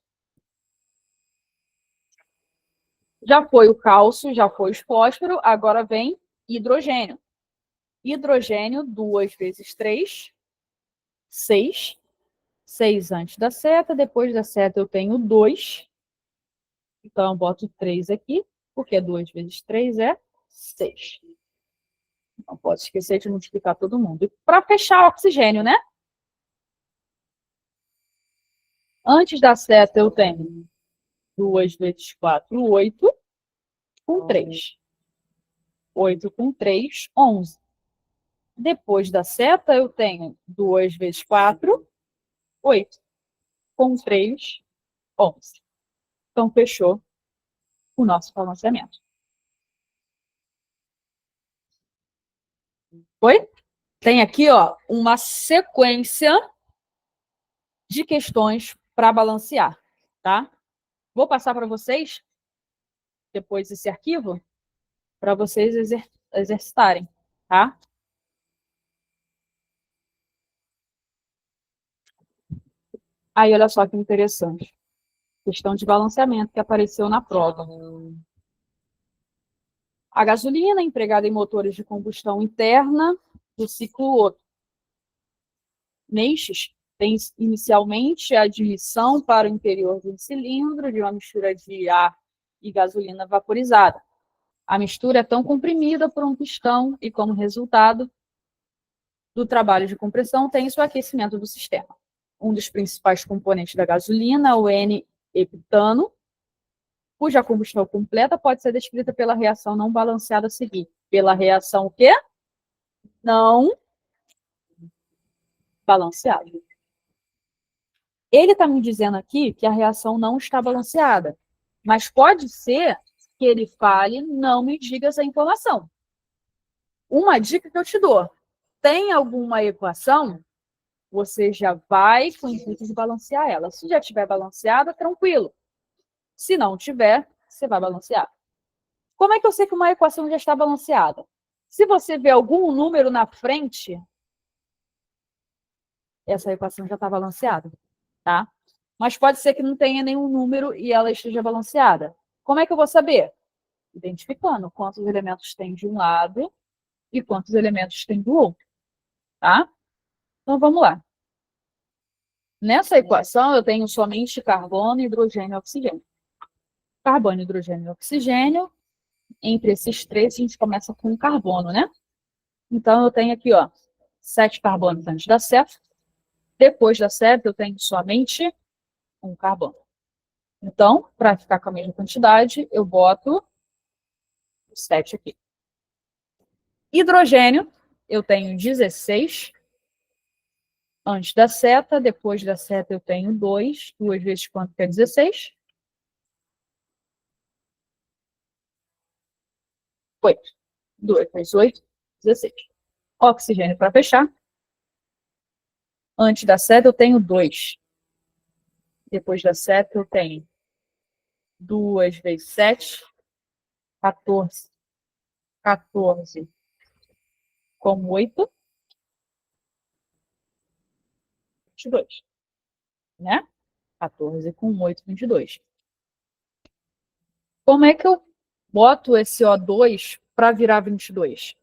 Já foi o cálcio, já foi o fósforo, agora vem hidrogênio. Hidrogênio, 2 vezes 3, 6. 6 antes da seta, depois da seta eu tenho 2. Então, eu boto 3 aqui, porque 2 vezes 3 é 6. Não posso esquecer de multiplicar todo mundo. E para fechar o oxigênio, né? Antes da seta eu tenho 2 vezes 4, 8, com 3. 8 com 3, 11. Depois da seta eu tenho 2 vezes 4, 8. Com 3, 11. Então, fechou o nosso balanceamento. Foi? tem aqui, ó, uma sequência de questões para balancear, tá? Vou passar para vocês depois esse arquivo para vocês exercitarem, tá? Aí, olha só que interessante. Questão de balanceamento que apareceu na prova. A gasolina empregada em motores de combustão interna do ciclo Otto. Nestes, tem inicialmente a admissão para o interior de um cilindro de uma mistura de ar e gasolina vaporizada. A mistura é tão comprimida por um pistão e, como resultado do trabalho de compressão, tem-se o aquecimento do sistema. Um dos principais componentes da gasolina, o N-heptano, cuja combustão completa pode ser descrita pela reação não balanceada a seguir. Pela reação o quê? Não balanceada. Ele está me dizendo aqui que a reação não está balanceada, mas pode ser que ele fale, não me diga essa informação. Uma dica que eu te dou: tem alguma equação, você já vai com o intuito de balancear ela. Se já estiver balanceada, tranquilo. Se não tiver, você vai balancear. Como é que eu sei que uma equação já está balanceada? Se você vê algum número na frente, essa equação já está balanceada, tá? Mas pode ser que não tenha nenhum número e ela esteja balanceada. Como é que eu vou saber? Identificando quantos elementos tem de um lado e quantos elementos tem do outro, tá? Então, vamos lá. Nessa equação, eu tenho somente carbono, hidrogênio e oxigênio. Carbono, hidrogênio e oxigênio. Entre esses três, a gente começa com carbono, né? Então, eu tenho aqui, ó, 7 carbonos antes da seta. Depois da seta, eu tenho somente um carbono. Então, para ficar com a mesma quantidade, eu boto 7 aqui. Hidrogênio, eu tenho 16 antes da seta. Depois da seta, eu tenho 2. 2 vezes quanto que é 16? 8. 2 vezes 8, 16. Oxigênio para fechar. Antes da seta, eu tenho 2. Depois da seta, eu tenho 2 vezes 7, 14. 14 com 8, 22. Né? 14 com 8, 22. Como é que eu boto esse O2 para virar 22?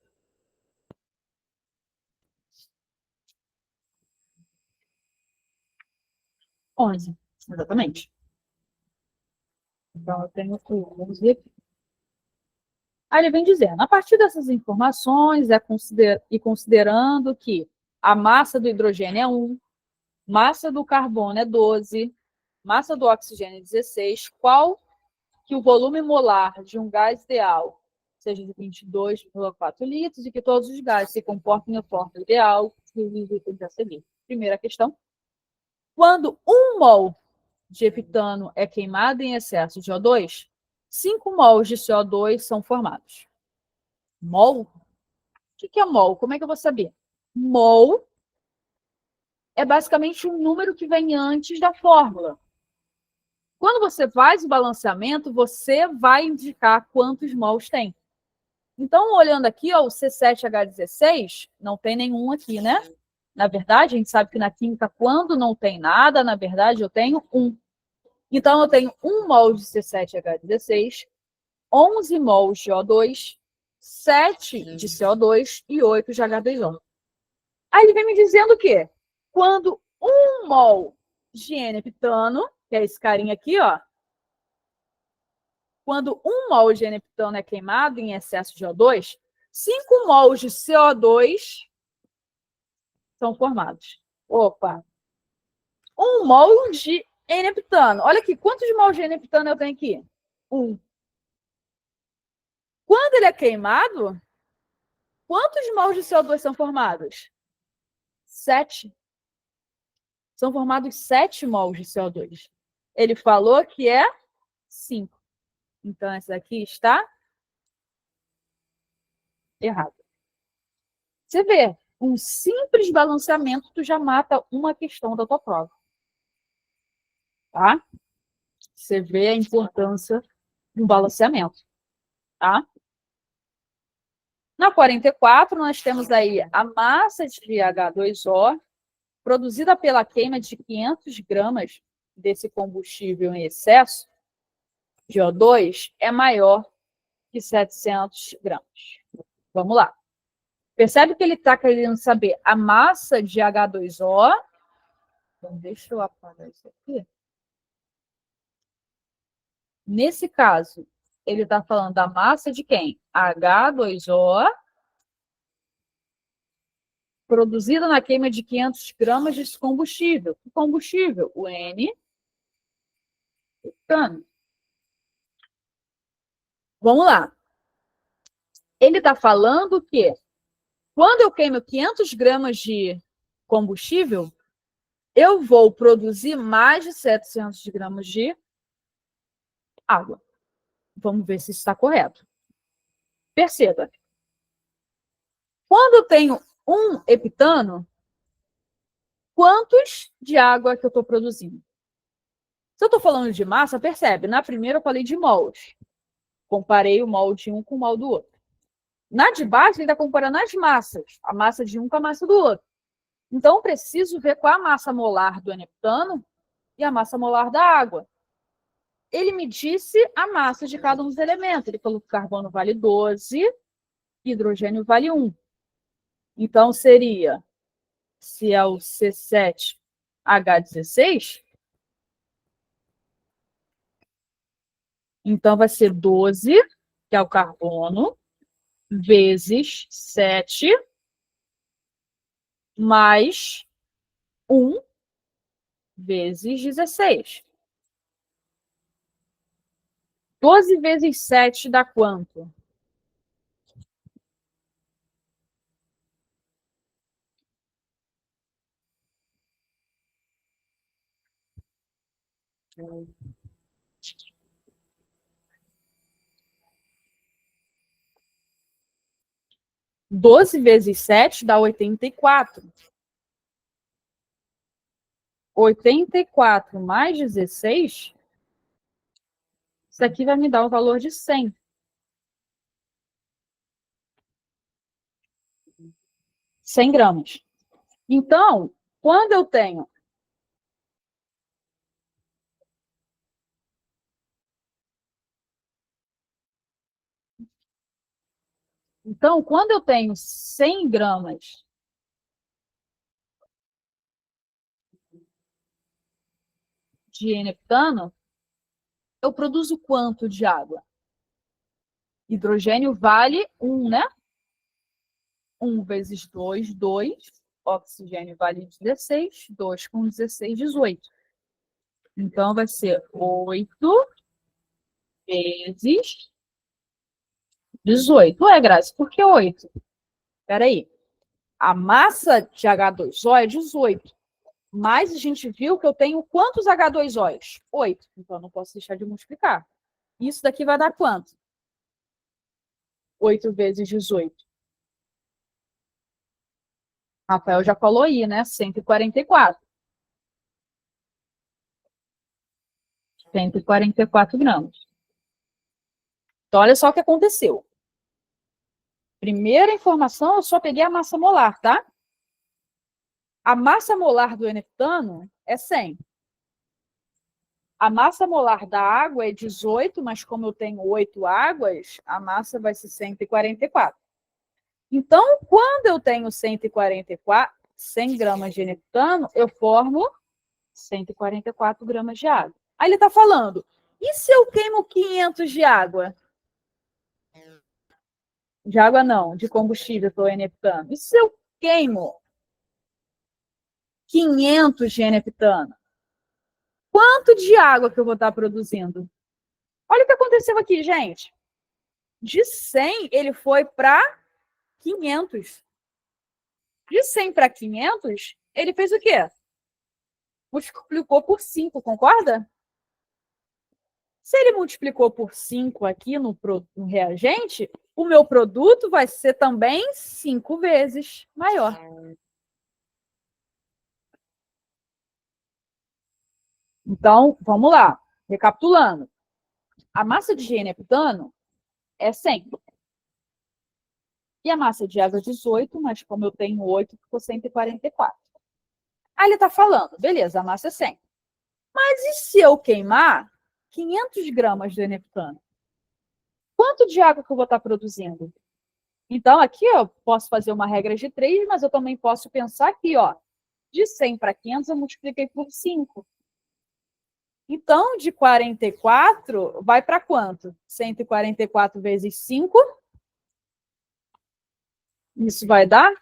Onze, exatamente. Então, eu tenho o 11 aqui. Aí ele vem dizendo, a partir dessas informações, e considerando que a massa do hidrogênio é 1, massa do carbono é 12, massa do oxigênio é 16, qual que o volume molar de um gás ideal seja de 22,4 litros e que todos os gases se comportem de forma ideal, que os itens a seguir. Primeira questão. Quando 1 mol de heptano é queimado em excesso de O2, 5 mols de CO2 são formados. Mol? O que é mol? Como é que eu vou saber? Mol é basicamente um número que vem antes da fórmula. Quando você faz o balanceamento, você vai indicar quantos mols tem. Então, olhando aqui, ó, o C7H16, não tem nenhum aqui, né? Na verdade, a gente sabe que na química, quando não tem nada, na verdade, eu tenho 1. Então, eu tenho 1 mol de C7H16, 11 mols de O2, 7 de CO2 e 8 de H2O. Aí ele vem me dizendo o quê? Quando 1 mol de N-heptano, que é esse carinha aqui, ó, quando 1 mol de N-heptano é queimado em excesso de O2, 5 mols de CO2 são formados. Opa! 1 mol de N-heptano. Olha aqui, quantos mols de N-heptano eu tenho aqui? 1. Quando ele é queimado, quantos mols de CO2 são formados? 7. São formados 7 mols de CO2. Ele falou que é 5. Então, essa aqui está errada. Você vê, um simples balanceamento, tu já mata uma questão da tua prova. Tá? Você vê a importância do balanceamento. Tá? Na 44, nós temos aí a massa de H2O produzida pela queima de 500 gramas desse combustível em excesso de O2 é maior que 700 gramas. Vamos lá. Percebe que ele está querendo saber a massa de H2O. Então, deixa eu apagar isso aqui. Nesse caso, ele está falando da massa de quem? H2O produzida na queima de 500 gramas desse combustível. O combustível, o N. Vamos lá. Ele está falando que quando eu queimo 500 gramas de combustível, eu vou produzir mais de 700 gramas de água. Vamos ver se isso está correto. Perceba. Quando eu tenho um heptano, quantos de água que eu estou produzindo? Se eu estou falando de massa, percebe, na primeira eu falei de mols. Comparei o mol de um com o mol do outro. Na de baixo, ele está comparando as massas, a massa de um com a massa do outro. Então, eu preciso ver qual a massa molar do N-heptano e a massa molar da água. Ele me disse a massa de cada um dos elementos. Ele falou que o carbono vale 12, hidrogênio vale 1. Então, seria, se é o C7H16, então vai ser 12, que é o carbono, vezes 7, mais 1, vezes 16. 12 vezes 7 dá quanto? Doze vezes 7 dá 84. 84 mais 16, isso aqui vai me dar o valor de 100. 100 gramas. Então, quando eu tenho quando eu tenho 100 gramas de N-heptano, eu produzo quanto de água? Hidrogênio vale 1, né? 1 vezes 2, 2. Oxigênio vale 16. 2 com 16, 18. Então, vai ser 8 vezes 18. Ué, Graça, por que 8? Espera aí. A massa de H2O é 18. Mas a gente viu que eu tenho quantos H2Os? 8. Então, eu não posso deixar de multiplicar. Isso daqui vai dar quanto? 8 vezes 18. Rafael já falou aí, né? 144. 144 gramas. Então, olha só o que aconteceu. Primeira informação, eu só peguei a massa molar, tá? A massa molar do N-heptano é 100. A massa molar da água é 18, mas como eu tenho 8 águas, a massa vai ser 144. Então, quando eu tenho 144, 100 gramas de N-heptano, eu formo 144 gramas de água. Aí ele está falando, e se eu queimo 500 de água? De água não, de combustível para o N-heptano. E se eu queimo 500 de N-heptano? Quanto de água que eu vou estar produzindo? Olha o que aconteceu aqui, gente. De 100, ele foi para 500. De 100 para 500, ele fez o quê? Multiplicou por 5, concorda? Se ele multiplicou por 5 aqui no reagente, o meu produto vai ser também 5 vezes maior. Então, vamos lá. Recapitulando. A massa de N-heptano é 100. E a massa de água é 18, mas como eu tenho 8, ficou 144. Aí ele está falando, beleza, a massa é 100. Mas e se eu queimar 500 gramas de N-heptano? Quanto de água que eu vou estar produzindo? Então, aqui eu posso fazer uma regra de 3, mas eu também posso pensar aqui, ó, de 100 para 500 eu multipliquei por 5. Então, de 44, vai para quanto? 144 vezes 5. Isso vai dar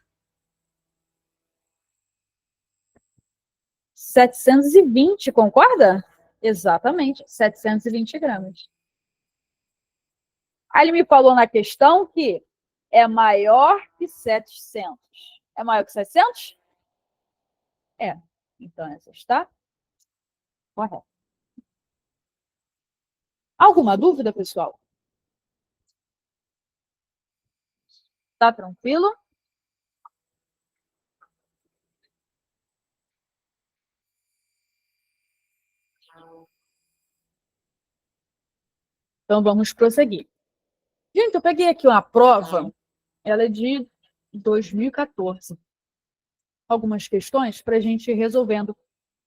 720, concorda? Exatamente, 720 gramas. Aí ele me falou na questão que é maior que 700. É maior que 700? É. Então, essa está correta. Alguma dúvida, pessoal? Tá tranquilo? Então, vamos prosseguir. Gente, eu peguei aqui uma prova, ela é de 2014. Algumas questões para a gente ir resolvendo,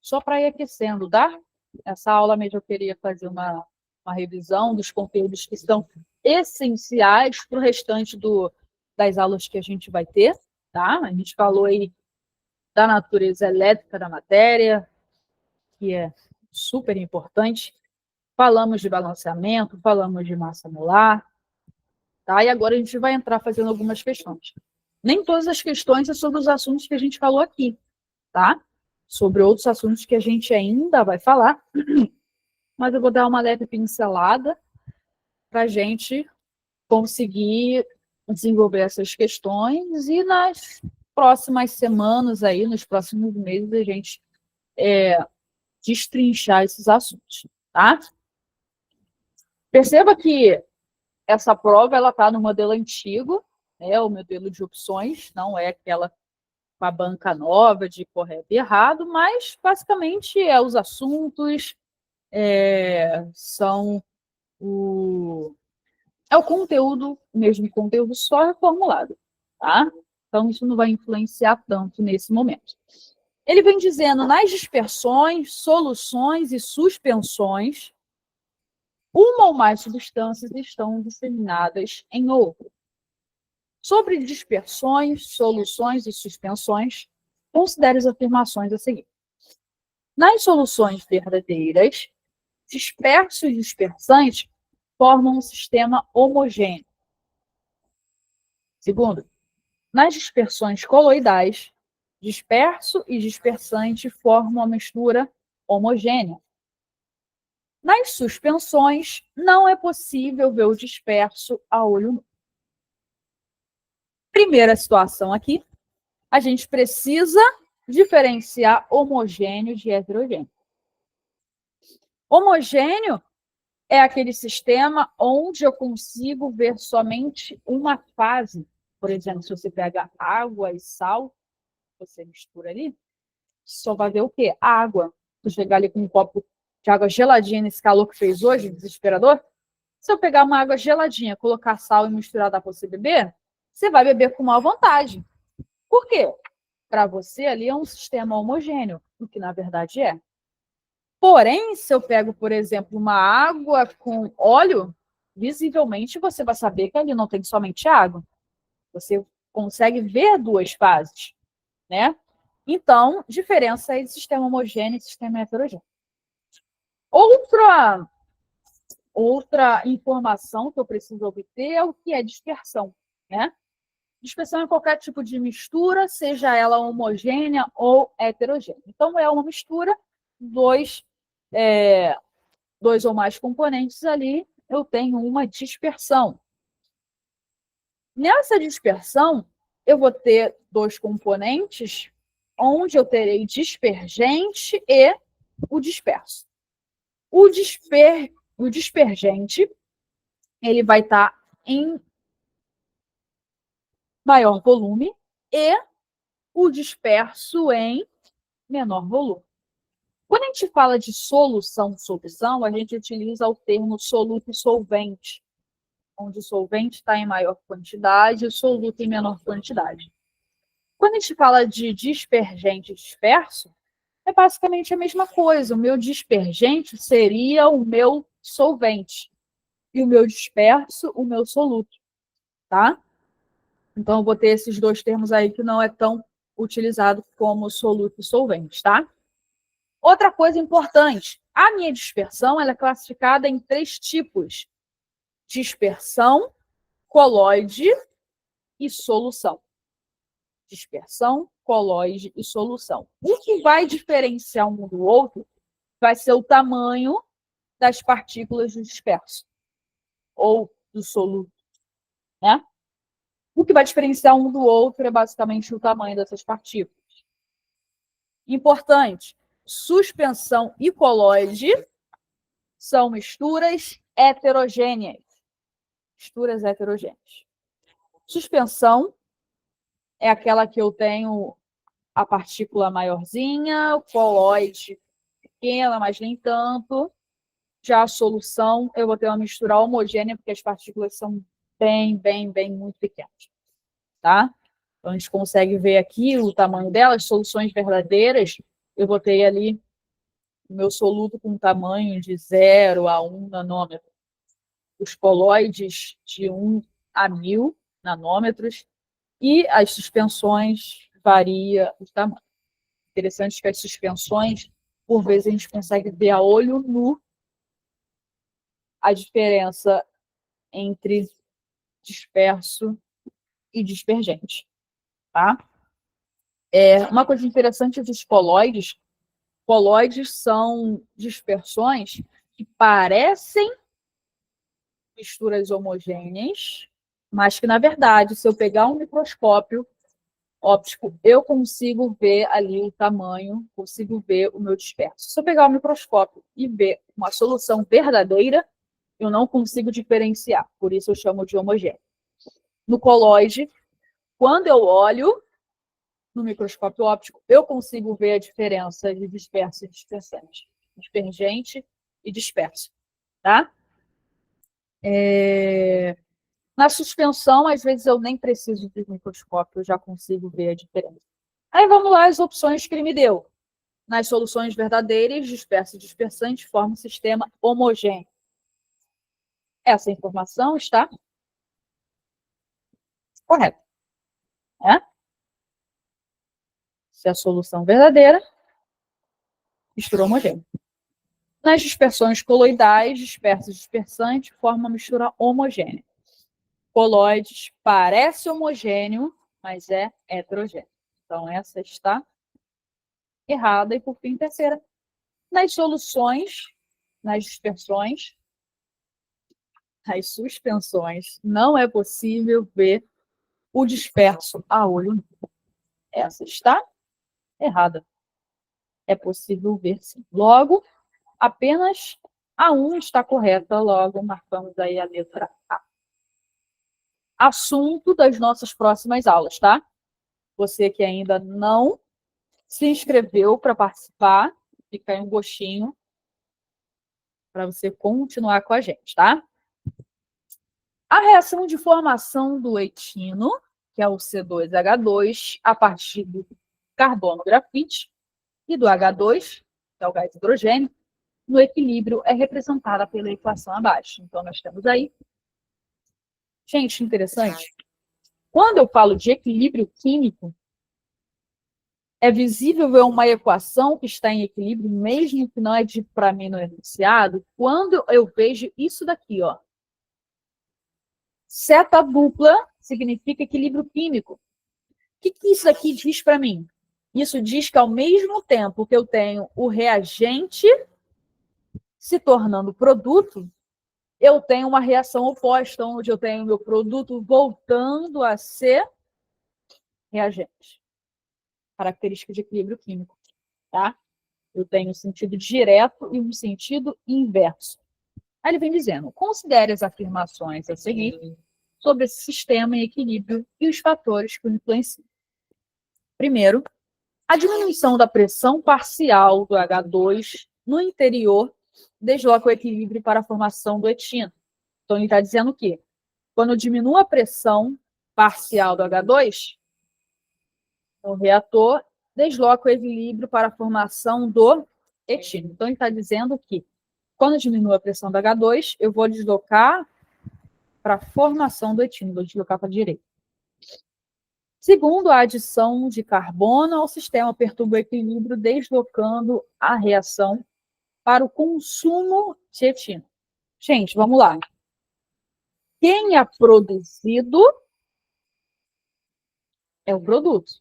só para ir aquecendo, tá? Essa aula mesmo eu queria fazer uma revisão dos conteúdos que são essenciais para o restante das aulas que a gente vai ter, tá? A gente falou aí da natureza elétrica da matéria, que é super importante. Falamos de balanceamento, falamos de massa molar, tá? E agora a gente vai entrar fazendo algumas questões. Nem todas as questões são sobre os assuntos que a gente falou aqui, tá? Sobre outros assuntos que a gente ainda vai falar, mas eu vou dar uma leve pincelada para a gente conseguir desenvolver essas questões e nas próximas semanas, aí, nos próximos meses, a gente destrinchar esses assuntos, tá? Perceba que essa prova ela está no modelo antigo, né, o modelo de opções, não é aquela com a banca nova de correto e errado, mas basicamente os assuntos, são o conteúdo, o mesmo conteúdo só reformulado, tá? Então isso não vai influenciar tanto nesse momento. Ele vem dizendo, nas dispersões, soluções e suspensões, uma ou mais substâncias estão disseminadas em outra. Sobre dispersões, soluções e suspensões, considere as afirmações a seguir. Nas soluções verdadeiras, disperso e dispersante formam um sistema homogêneo. Segundo, nas dispersões coloidais, disperso e dispersante formam uma mistura homogênea. Nas suspensões, não é possível ver o disperso a olho nu. Primeira situação aqui, a gente precisa diferenciar homogêneo de heterogêneo. Homogêneo é aquele sistema onde eu consigo ver somente uma fase. Por exemplo, se você pega água e sal, você mistura ali, só vai ver o quê? Água. Se eu chegar ali com um copo de água geladinha nesse calor que fez hoje, desesperador, se eu pegar uma água geladinha, colocar sal e misturar, dá para você beber, você vai beber com maior vontade. Por quê? Para você ali é um sistema homogêneo, o que na verdade é. Porém, se eu pego, por exemplo, uma água com óleo, visivelmente você vai saber que ali não tem somente água. Você consegue ver duas fases, né? Então, diferença aí de sistema homogêneo e sistema heterogêneo. Outra informação que eu preciso obter é o que é dispersão, né? Dispersão é qualquer tipo de mistura, seja ela homogênea ou heterogênea. Então, é uma mistura, dois ou mais componentes ali, eu tenho uma dispersão. Nessa dispersão, eu vou ter dois componentes, onde eu terei dispergente e o disperso. O dispergente, ele vai estar em maior volume e o disperso em menor volume. Quando a gente fala de solução, a gente utiliza o termo soluto e solvente, onde o solvente está em maior quantidade e o soluto em menor quantidade. Quando a gente fala de dispergente e disperso, é basicamente a mesma coisa. O meu dispergente seria o meu solvente e o meu disperso, o meu soluto, tá? Então, eu vou ter esses dois termos aí que não é tão utilizado como soluto e solvente, tá? Outra coisa importante, a minha dispersão ela é classificada em 3 tipos: dispersão, colóide e solução. Dispersão, colóide e solução. O que vai diferenciar um do outro vai ser o tamanho das partículas do disperso ou do soluto, né? O que vai diferenciar um do outro é basicamente o tamanho dessas partículas. Importante, suspensão e colóide são misturas heterogêneas. Misturas heterogêneas. Suspensão é aquela que eu tenho a partícula maiorzinha, o colóide pequena, mas nem tanto. Já a solução, eu vou ter uma mistura homogênea, porque as partículas são bem muito pequenas, tá? Então, a gente consegue ver aqui o tamanho delas, soluções verdadeiras, eu botei ali o meu soluto com tamanho de 0 a 1 nanômetro. Os colóides de 1 a 1000 nanômetros e as suspensões varia o tamanho. Interessante que as suspensões, por vezes, a gente consegue ver a olho nu a diferença entre disperso e dispergente, tá? Uma coisa interessante dos colóides são dispersões que parecem misturas homogêneas, mas que, na verdade, se eu pegar um microscópio óptico, eu consigo ver ali o tamanho, consigo ver o meu disperso. Se eu pegar o microscópio e ver uma solução verdadeira, eu não consigo diferenciar, por isso eu chamo de homogêneo. No colóide, quando eu olho no microscópio óptico, eu consigo ver a diferença de disperso e dispersante, dispergente e disperso, tá? Na suspensão, às vezes eu nem preciso de microscópio, eu já consigo ver a diferença. Aí vamos lá, as opções que ele me deu. Nas soluções verdadeiras, disperso e dispersante formam um sistema homogêneo. Essa informação está correta, né? Se a solução verdadeira, mistura homogênea. Nas dispersões coloidais, disperso e dispersante formam uma mistura homogênea. Colóides parece homogêneo, mas é heterogêneo. Então, essa está errada. E, por fim, terceira. Nas soluções, nas dispersões, nas suspensões, não é possível ver o disperso a olho nu. Essa está errada. É possível ver, sim. Logo, apenas a 1 está correta. Logo, marcamos aí a letra A. Assunto das nossas próximas aulas, tá? Você que ainda não se inscreveu para participar, fica aí um gostinho para você continuar com a gente, tá? A reação de formação do etino, que é o C2H2, a partir do carbono grafite e do H2, que é o gás hidrogênio, no equilíbrio é representada pela equação abaixo. Então, nós temos aí. Gente, interessante. Quando eu falo de equilíbrio químico, é visível ver uma equação que está em equilíbrio, mesmo que não é dito para mim no enunciado, quando eu vejo isso daqui, ó. Seta dupla significa equilíbrio químico. O que isso aqui diz para mim? Isso diz que, ao mesmo tempo que eu tenho o reagente se tornando produto, eu tenho uma reação oposta, onde eu tenho o meu produto voltando a ser reagente. Característica de equilíbrio químico, tá? Eu tenho um sentido direto e um sentido inverso. Aí ele vem dizendo, considere as afirmações a seguir sobre esse sistema em equilíbrio e os fatores que o influenciam. Primeiro, a diminuição da pressão parcial do H2 no interior desloca o equilíbrio para a formação do etino. Então, ele está dizendo que quando eu diminuo a pressão parcial do H2, o reator desloca o equilíbrio para a formação do etino. Então, ele está dizendo que quando eu diminuo a pressão do H2, eu vou deslocar para a formação do etino, vou deslocar para a direita. Segundo, a adição de carbono ao sistema perturba o equilíbrio, deslocando a reação para o consumo de etino. Gente, vamos lá. Quem é produzido é o produto.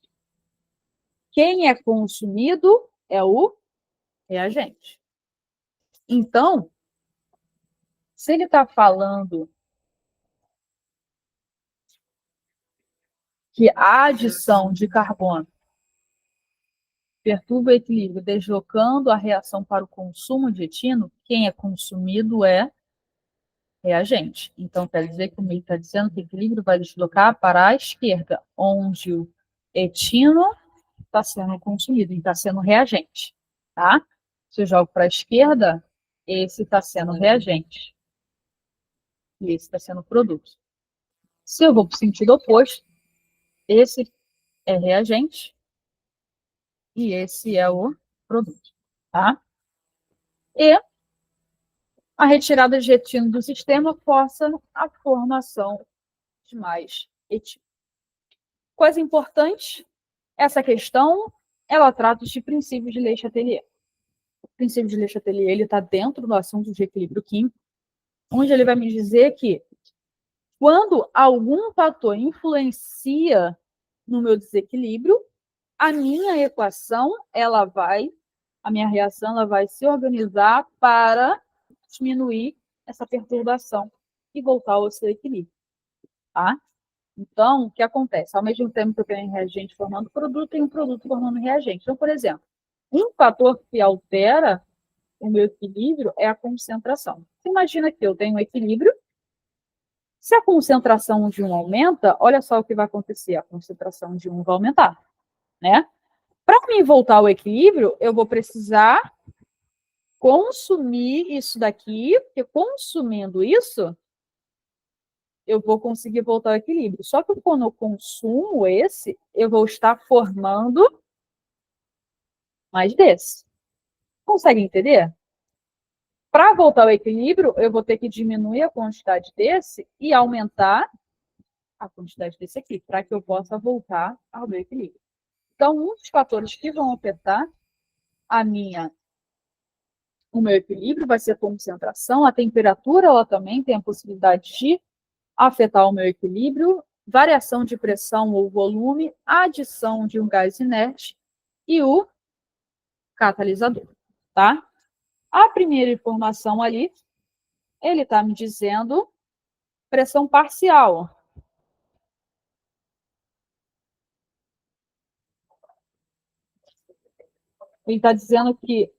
Quem é consumido é o reagente. Então, se ele está falando que a adição de carbono perturba o equilíbrio, deslocando a reação para o consumo de etino, quem é consumido é reagente. Então, quer dizer que o meio está dizendo que o equilíbrio vai deslocar para a esquerda, onde o etino está sendo consumido, está sendo reagente. Tá? Se eu jogo para a esquerda, esse está sendo reagente. E esse está sendo produto. Se eu vou para o sentido oposto, esse é reagente e esse é o produto. Tá? E a retirada de etino do sistema força a formação de mais etino. Coisa importante, essa questão, ela trata de princípios de Le-Chatelier. O princípio de Le-Chatelier está dentro do assunto de equilíbrio químico, onde ele vai me dizer que quando algum fator influencia no meu desequilíbrio, a minha equação, a minha reação, ela vai se organizar para diminuir essa perturbação e voltar ao seu equilíbrio, tá? Então, o que acontece? Ao mesmo tempo que eu tenho reagente formando produto, tem um produto formando reagente. Então, por exemplo, um fator que altera o meu equilíbrio é a concentração. Você imagina que eu tenho um equilíbrio. Se a concentração de um aumenta, olha só o que vai acontecer. A concentração de um vai aumentar, né? Para mim voltar ao equilíbrio, eu vou precisar consumir isso daqui, porque consumindo isso, eu vou conseguir voltar ao equilíbrio. Só que quando eu consumo esse, eu vou estar formando mais desse. Consegue entender? Para voltar ao equilíbrio, eu vou ter que diminuir a quantidade desse e aumentar a quantidade desse aqui, para que eu possa voltar ao meu equilíbrio. Então, um dos fatores que vão afetar o meu equilíbrio vai ser a concentração, a temperatura, ela também tem a possibilidade de afetar o meu equilíbrio, variação de pressão ou volume, a adição de um gás inerte e o catalisador, tá? A primeira informação ali, ele está me dizendo pressão parcial. Ele está dizendo que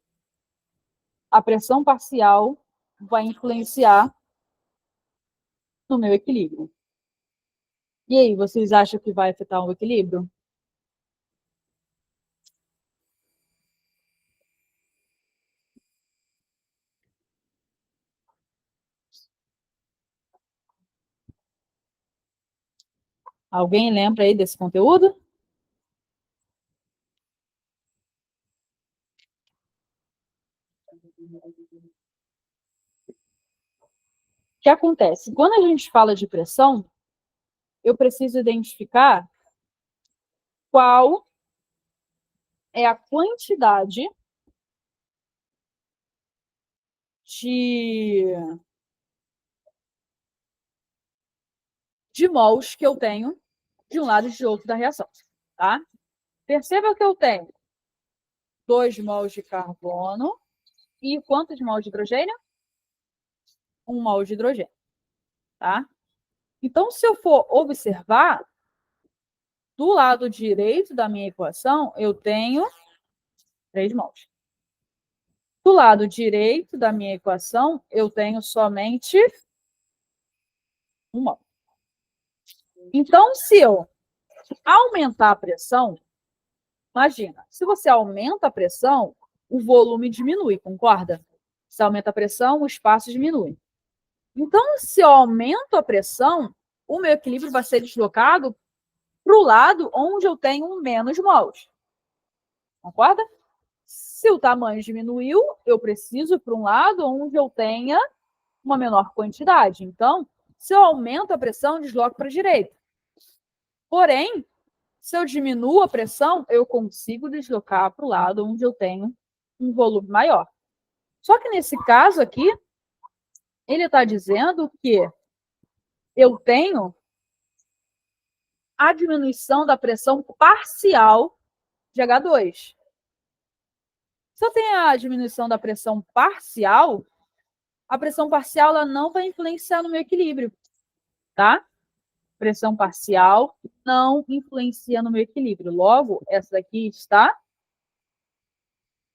a pressão parcial vai influenciar no meu equilíbrio. E aí, vocês acham que vai afetar o equilíbrio? Alguém lembra aí desse conteúdo? O que acontece? Quando a gente fala de pressão, eu preciso identificar qual é a quantidade de mols que eu tenho de um lado e de outro da reação, tá? Perceba que eu tenho 2 mols de carbono e quantos mols de hidrogênio? 1 mol de hidrogênio, tá? Então, se eu for observar, do lado direito da minha equação, eu tenho 3 mols. Do lado direito da minha equação, eu tenho somente 1 mol. Então, se eu aumentar a pressão, imagina, se você aumenta a pressão, o volume diminui, concorda? Se aumenta a pressão, o espaço diminui. Então, se eu aumento a pressão, o meu equilíbrio vai ser deslocado para o lado onde eu tenho menos mols. Concorda? Se o tamanho diminuiu, eu preciso ir para um lado onde eu tenha uma menor quantidade. Então, se eu aumento a pressão, eu desloco para a direita. Porém, se eu diminuo a pressão, eu consigo deslocar para o lado onde eu tenho um volume maior. Só que nesse caso aqui, ele está dizendo que eu tenho a diminuição da pressão parcial de H2. Se eu tenho a diminuição da pressão parcial, a pressão parcial ela não vai influenciar no meu equilíbrio, tá? Pressão parcial não influencia no meu equilíbrio. Logo, essa daqui está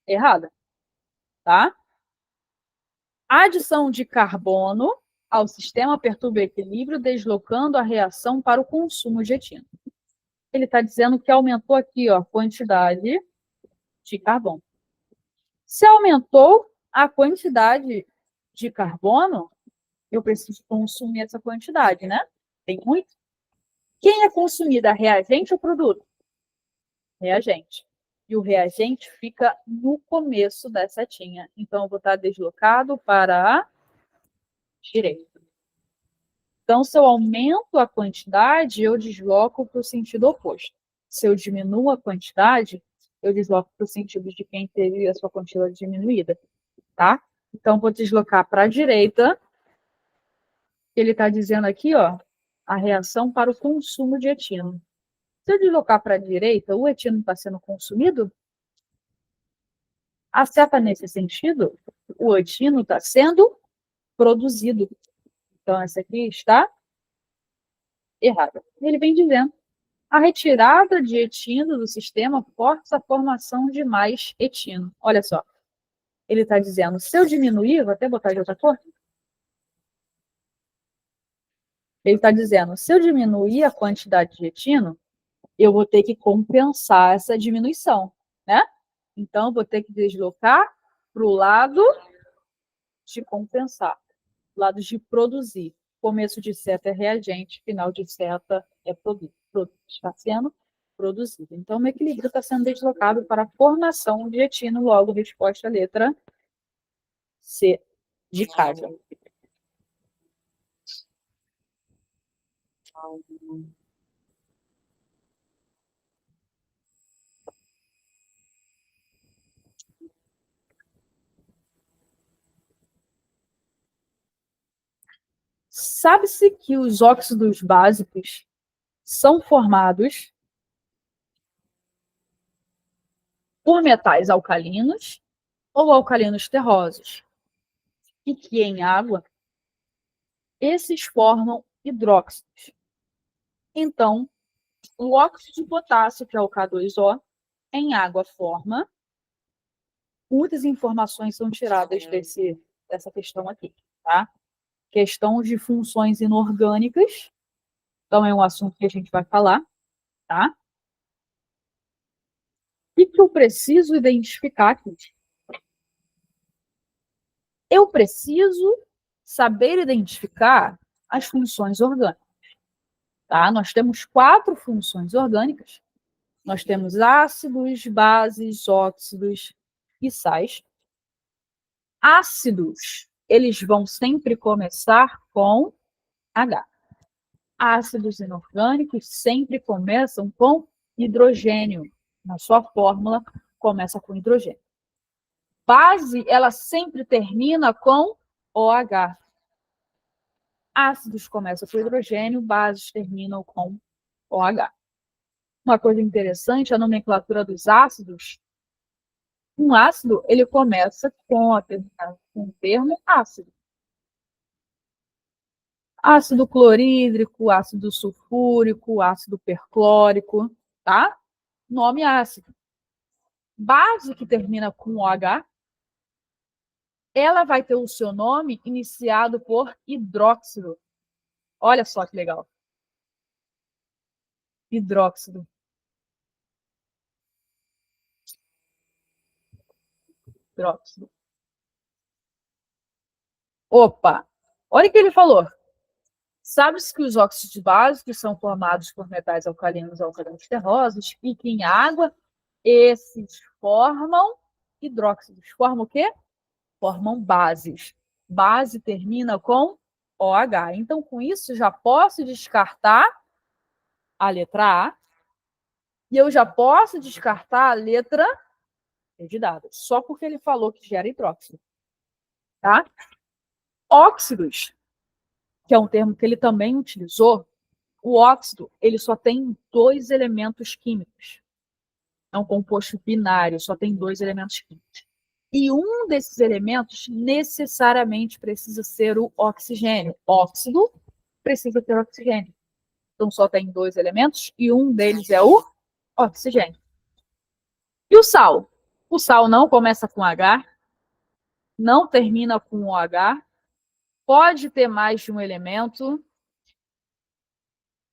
errada, tá? A adição de carbono ao sistema perturba o equilíbrio, deslocando a reação para o consumo de etina. Ele está dizendo que aumentou aqui, ó, a quantidade de carbono. Se aumentou a quantidade de carbono, eu preciso consumir essa quantidade, né? Tem muito. Quem é consumido, reagente ou produto? Reagente. E o reagente fica no começo da setinha. Então, eu vou estar deslocado para a direita. Então, se eu aumento a quantidade, eu desloco para o sentido oposto. Se eu diminuo a quantidade, eu desloco para o sentido de quem teve a sua quantidade diminuída, tá? Então, vou deslocar para a direita. Ele está dizendo aqui, ó, a reação para o consumo de etino. Se eu deslocar para a direita, o etino está sendo consumido? A seta nesse sentido, o etino está sendo produzido. Então, essa aqui está errada. Ele vem dizendo, a retirada de etino do sistema força a formação de mais etino. Olha só, ele está dizendo, se eu diminuir, vou até botar de outra cor. Ele está dizendo, se eu diminuir a quantidade de etino, eu vou ter que compensar essa diminuição, né? Então, eu vou ter que deslocar para o lado de compensar, lado de produzir. Começo de seta é reagente, final de seta é produto. Está sendo produzido. Então, o equilíbrio está sendo deslocado para a formação de etino, logo resposta à letra C de casa. Sabe-se que os óxidos básicos são formados por metais alcalinos ou alcalinos terrosos, e que em água esses formam hidróxidos. Então, o óxido de potássio, que é o K2O, em água forma. Muitas informações são tiradas dessa questão aqui, tá? Questão de funções inorgânicas. Então, é um assunto que a gente vai falar, tá? O que eu preciso identificar aqui? Eu preciso saber identificar as funções orgânicas, tá? Nós temos 4 funções orgânicas. Nós temos ácidos, bases, óxidos e sais. Ácidos, eles vão sempre começar com H. Ácidos inorgânicos sempre começam com hidrogênio. Na sua fórmula, começa com hidrogênio. Base, ela sempre termina com OH. Ácidos começam com hidrogênio, bases terminam com OH. Uma coisa interessante, a nomenclatura dos ácidos. Um ácido, ele começa com o termo ácido. Ácido clorídrico, ácido sulfúrico, ácido perclórico, tá? Nome ácido. Base que termina com OH, ela vai ter o seu nome iniciado por hidróxido. Olha só que legal. hidróxido. Hidróxido. Opa! Olha o que ele falou. Sabe-se que os óxidos básicos são formados por metais alcalinos terrosos e que em água esses formam hidróxidos. Formam o quê? Formam bases. Base termina com OH. Então, com isso, já posso descartar a letra A e eu já posso descartar a letra B de dado, só porque ele falou que gera hidróxido. Tá? Óxidos, que é um termo que ele também utilizou, o óxido ele só tem 2 elementos químicos. É um composto binário, só tem 2 elementos químicos. E um desses elementos necessariamente precisa ser o oxigênio. Óxido precisa ter oxigênio. Então só tem 2 elementos e um deles é o oxigênio. E o sal? O sal não começa com H, não termina com OH, pode ter mais de um elemento.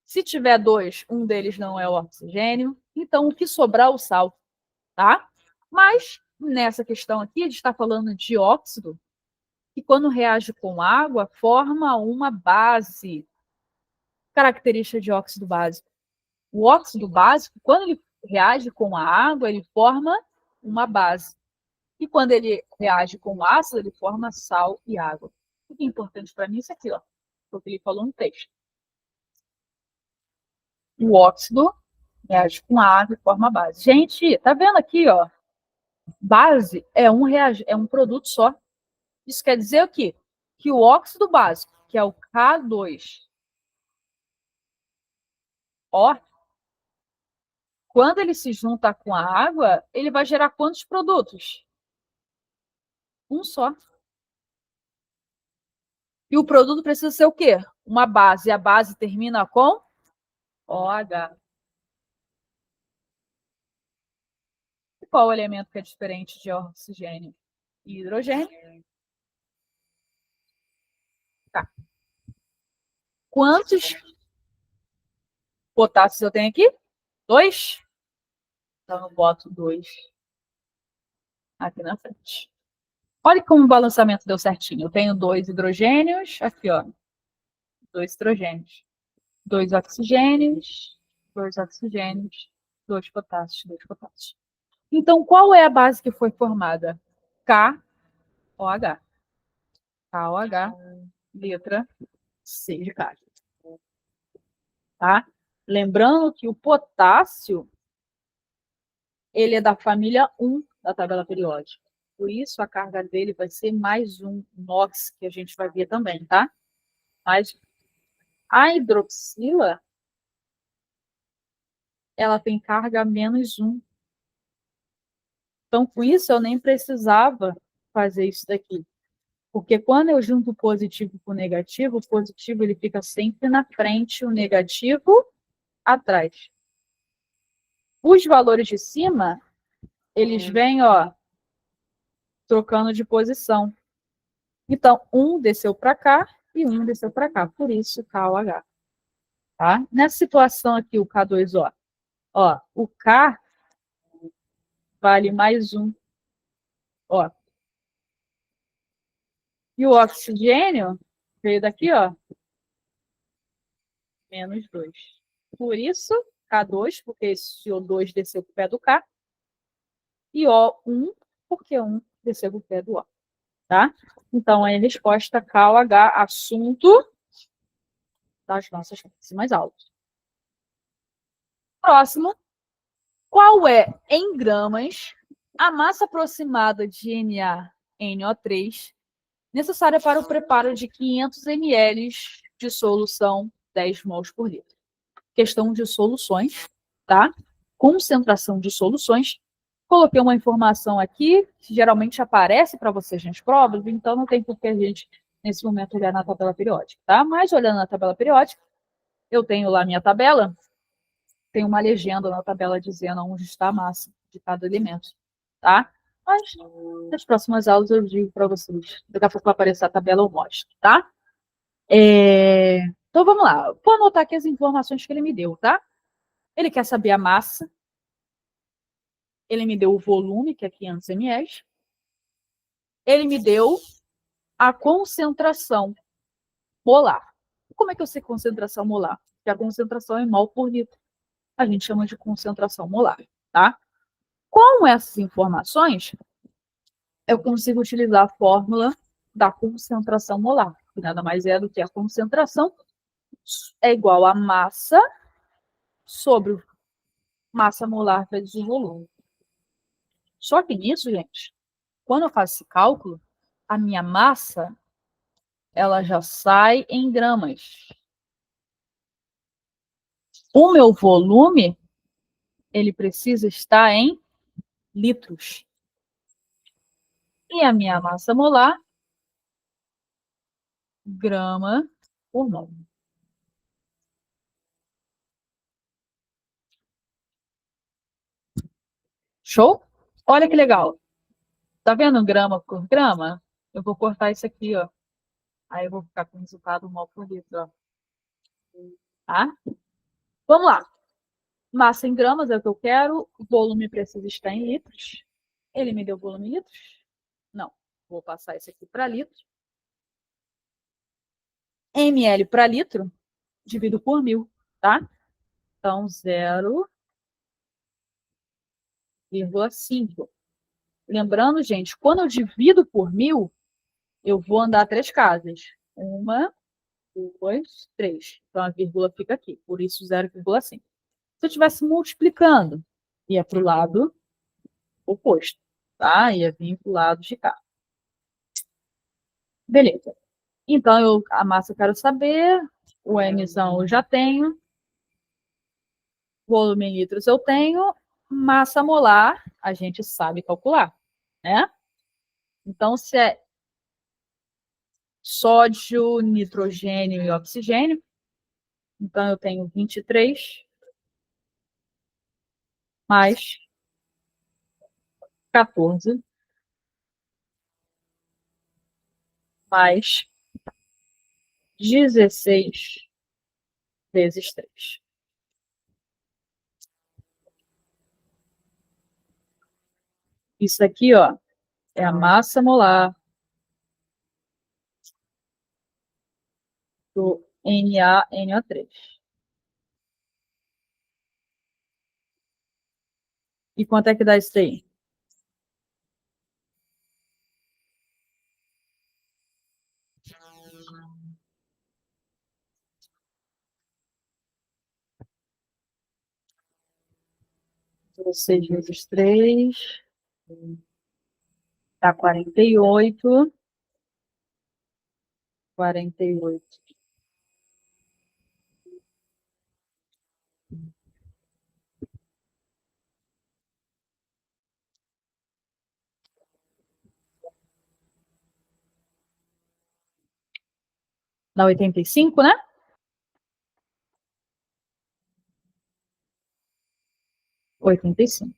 Se tiver 2, um deles não é o oxigênio. Então, o que sobrar é o sal, tá? Mas, nessa questão aqui, a gente está falando de óxido, que quando reage com água, forma uma base. Característica de óxido básico. O óxido básico, quando ele reage com a água, ele forma uma base. E quando ele reage com o ácido, ele forma sal e água. O que é importante para mim é isso aqui, ó, o que ele falou no texto. O óxido reage com a água e forma base. Gente, tá vendo aqui, ó? Base é um produto só. Isso quer dizer o quê? Que o óxido básico, que é o K2O, quando ele se junta com a água, ele vai gerar quantos produtos? Um só. E o produto precisa ser o quê? Uma base. E a base termina com OH. E qual o elemento que é diferente de oxigênio e hidrogênio? Tá. Quantos potássios eu tenho aqui? 2? Então, eu boto 2 aqui na frente. Olha como o balançamento deu certinho. Eu tenho 2 hidrogênios, aqui, ó. 2 hidrogênios. 2 oxigênios, 2 oxigênios, 2 potássios, 2 potássios. Então, qual é a base que foi formada? KOH. KOH, letra C de casa. Tá? Lembrando que o potássio ele é da família 1 da tabela periódica. Por isso, a carga dele vai ser mais um NOx, que a gente vai ver também, tá? Mas a hidroxila, ela tem carga menos 1. Então, com isso, eu nem precisava fazer isso daqui. Porque quando eu junto o positivo com o negativo ele fica sempre na frente, o negativo atrás. Os valores de cima, eles vêm, ó, trocando de posição. Então, um desceu para cá e um desceu para cá. Por isso, KOH. Tá? Nessa situação aqui, o K2O, ó, o K vale mais 1. Ó. E o oxigênio veio daqui, ó, menos 2. Por isso, K2, porque esse O2 desceu para o pé do K. E O1, porque 1 desceu para o pé do O. Tá? Então, a resposta KOH, assunto das nossas mais altas. Próximo. Qual é, em gramas, a massa aproximada de NaNO3 necessária para o preparo de 500 ml de solução 10 mols por litro? Questão de soluções, tá? Concentração de soluções. Coloquei uma informação aqui, que geralmente aparece para vocês nas provas, então não tem por que a gente, nesse momento, olhar na tabela periódica, tá? Mas, olhando na tabela periódica, eu tenho lá minha tabela, tem uma legenda na tabela dizendo onde está a massa de cada elemento, tá? Mas, nas próximas aulas, eu digo para vocês. Daqui a pouco vai aparecer a tabela, eu mostro, tá? Então, vamos lá. Vou anotar aqui as informações que ele me deu, tá? Ele quer saber a massa. Ele me deu o volume, que é 500 ml. Ele me deu a concentração molar. Como é que eu sei concentração molar? Porque a concentração é mol por litro. A gente chama de concentração molar, tá? Com essas informações, eu consigo utilizar a fórmula da concentração molar, que nada mais é do que a concentração é igual a massa sobre massa molar vezes o volume. Só que nisso, gente, quando eu faço esse cálculo, a minha massa ela já sai em gramas. O meu volume, ele precisa estar em litros. E a minha massa molar, grama por mol. Show? Olha que legal. Tá vendo grama por grama? Eu vou cortar isso aqui, ó. Aí eu vou ficar com o resultado mol por litro, ó. Tá? Vamos lá. Massa em gramas é o que eu quero. O volume precisa estar em litros. Ele me deu volume em litros? Não. Vou passar isso aqui para litro. ml para litro, divido por 1000, tá? Então, 0,5. Lembrando, gente, quando eu divido por 1000, eu vou andar 3 casas. 1, 2, 3. Então, a vírgula fica aqui. Por isso, 0,5. Se eu estivesse multiplicando, ia para o lado oposto, tá? Ia vir para o lado de cá. Beleza. Então, a massa eu quero saber, o Mzão eu já tenho, volume em litros eu tenho, massa molar a gente sabe calcular, né? Então, se é sódio, nitrogênio e oxigênio, então eu tenho 23 mais 14 mais 16 vezes 3. Isso aqui, ó, é a massa molar do NaNO3. E quanto é que dá isso aí? Seis vezes 3 dá 48. 48. Dá 85, né? 85.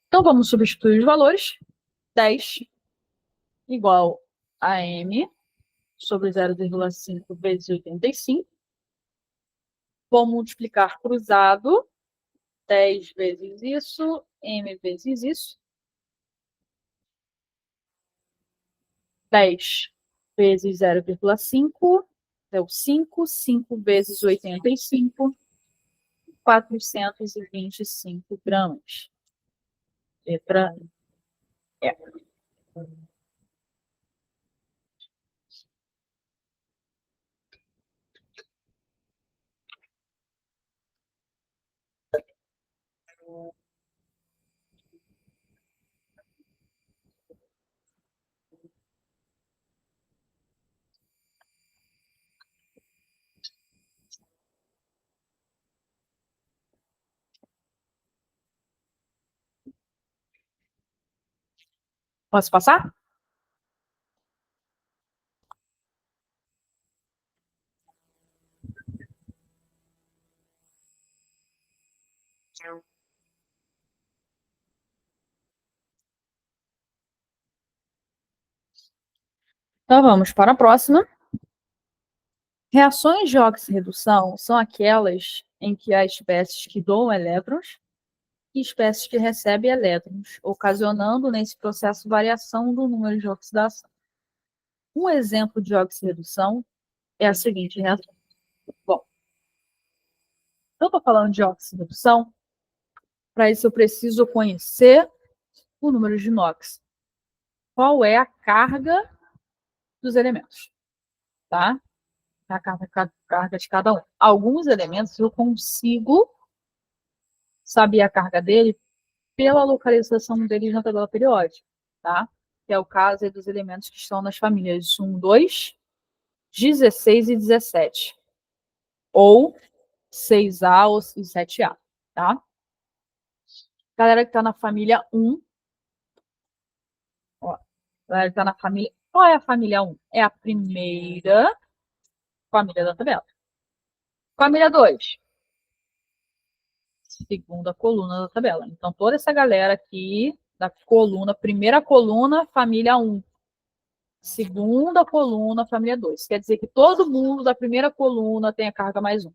Então, vamos substituir os valores. 10 igual a M sobre 0,5 vezes 85. Vou multiplicar cruzado. 10 vezes isso, M vezes isso. 10 vezes 0,5 deu 5. 5 vezes 85, 425 gramas. Letra E. Posso passar? Então, vamos para a próxima. Reações de oxirredução são aquelas em que há espécies que doam elétrons e espécies que recebem elétrons, ocasionando nesse processo variação do número de oxidação. Um exemplo de oxirredução é a seguinte reação. Bom, eu estou falando de oxirredução, para isso eu preciso conhecer o número de NOx. Qual é a carga dos elementos, tá? A carga de cada um. Alguns elementos eu consigo saber a carga dele pela localização deles na tabela periódica, tá? Que é o caso dos elementos que estão nas famílias 1, 2, 16 e 17. Ou 6A ou 7A, tá? Galera que está na família 1, ó, galera que está na família... Qual é a família 1? É a primeira família da tabela. Família 2, segunda coluna da tabela. Então, toda essa galera aqui da coluna, primeira coluna, família 1. Segunda coluna, família 2. Quer dizer que todo mundo da primeira coluna tem a carga mais 1.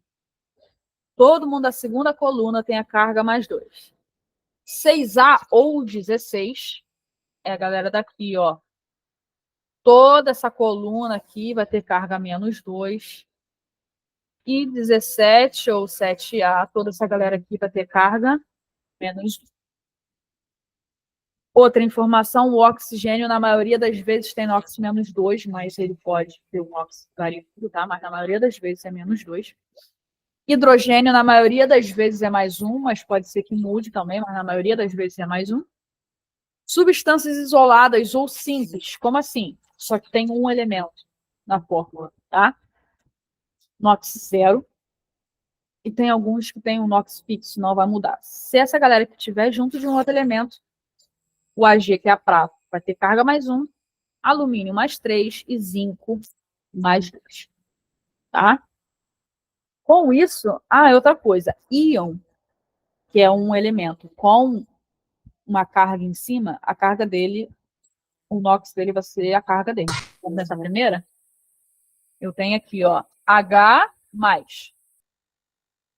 Todo mundo da segunda coluna tem a carga mais 2. 6A ou 16 é a galera daqui, ó. Toda essa coluna aqui vai ter carga menos 2. E 17 ou 7A, toda essa galera aqui vai ter carga menos 2. Outra informação, o oxigênio, na maioria das vezes, tem NOx menos 2, mas ele pode ter um NOx variável, tá? Mas na maioria das vezes é menos 2. Hidrogênio, na maioria das vezes, é mais 1, mas pode ser que mude também, mas na maioria das vezes é mais 1. Substâncias isoladas ou simples, como assim? Só que tem um elemento na fórmula, tá? NOx 0. E tem alguns que tem um NOx fixo, não vai mudar. Se essa galera que estiver junto de um outro elemento, o Ag, que é a prata, vai ter carga mais 1, alumínio mais 3 e zinco mais 2. Tá? Com isso, outra coisa, íon, que é um elemento com uma carga em cima, a carga dele, o NOx dele vai ser a carga dele. Vamos nessa primeira? Eu tenho aqui, ó, H mais.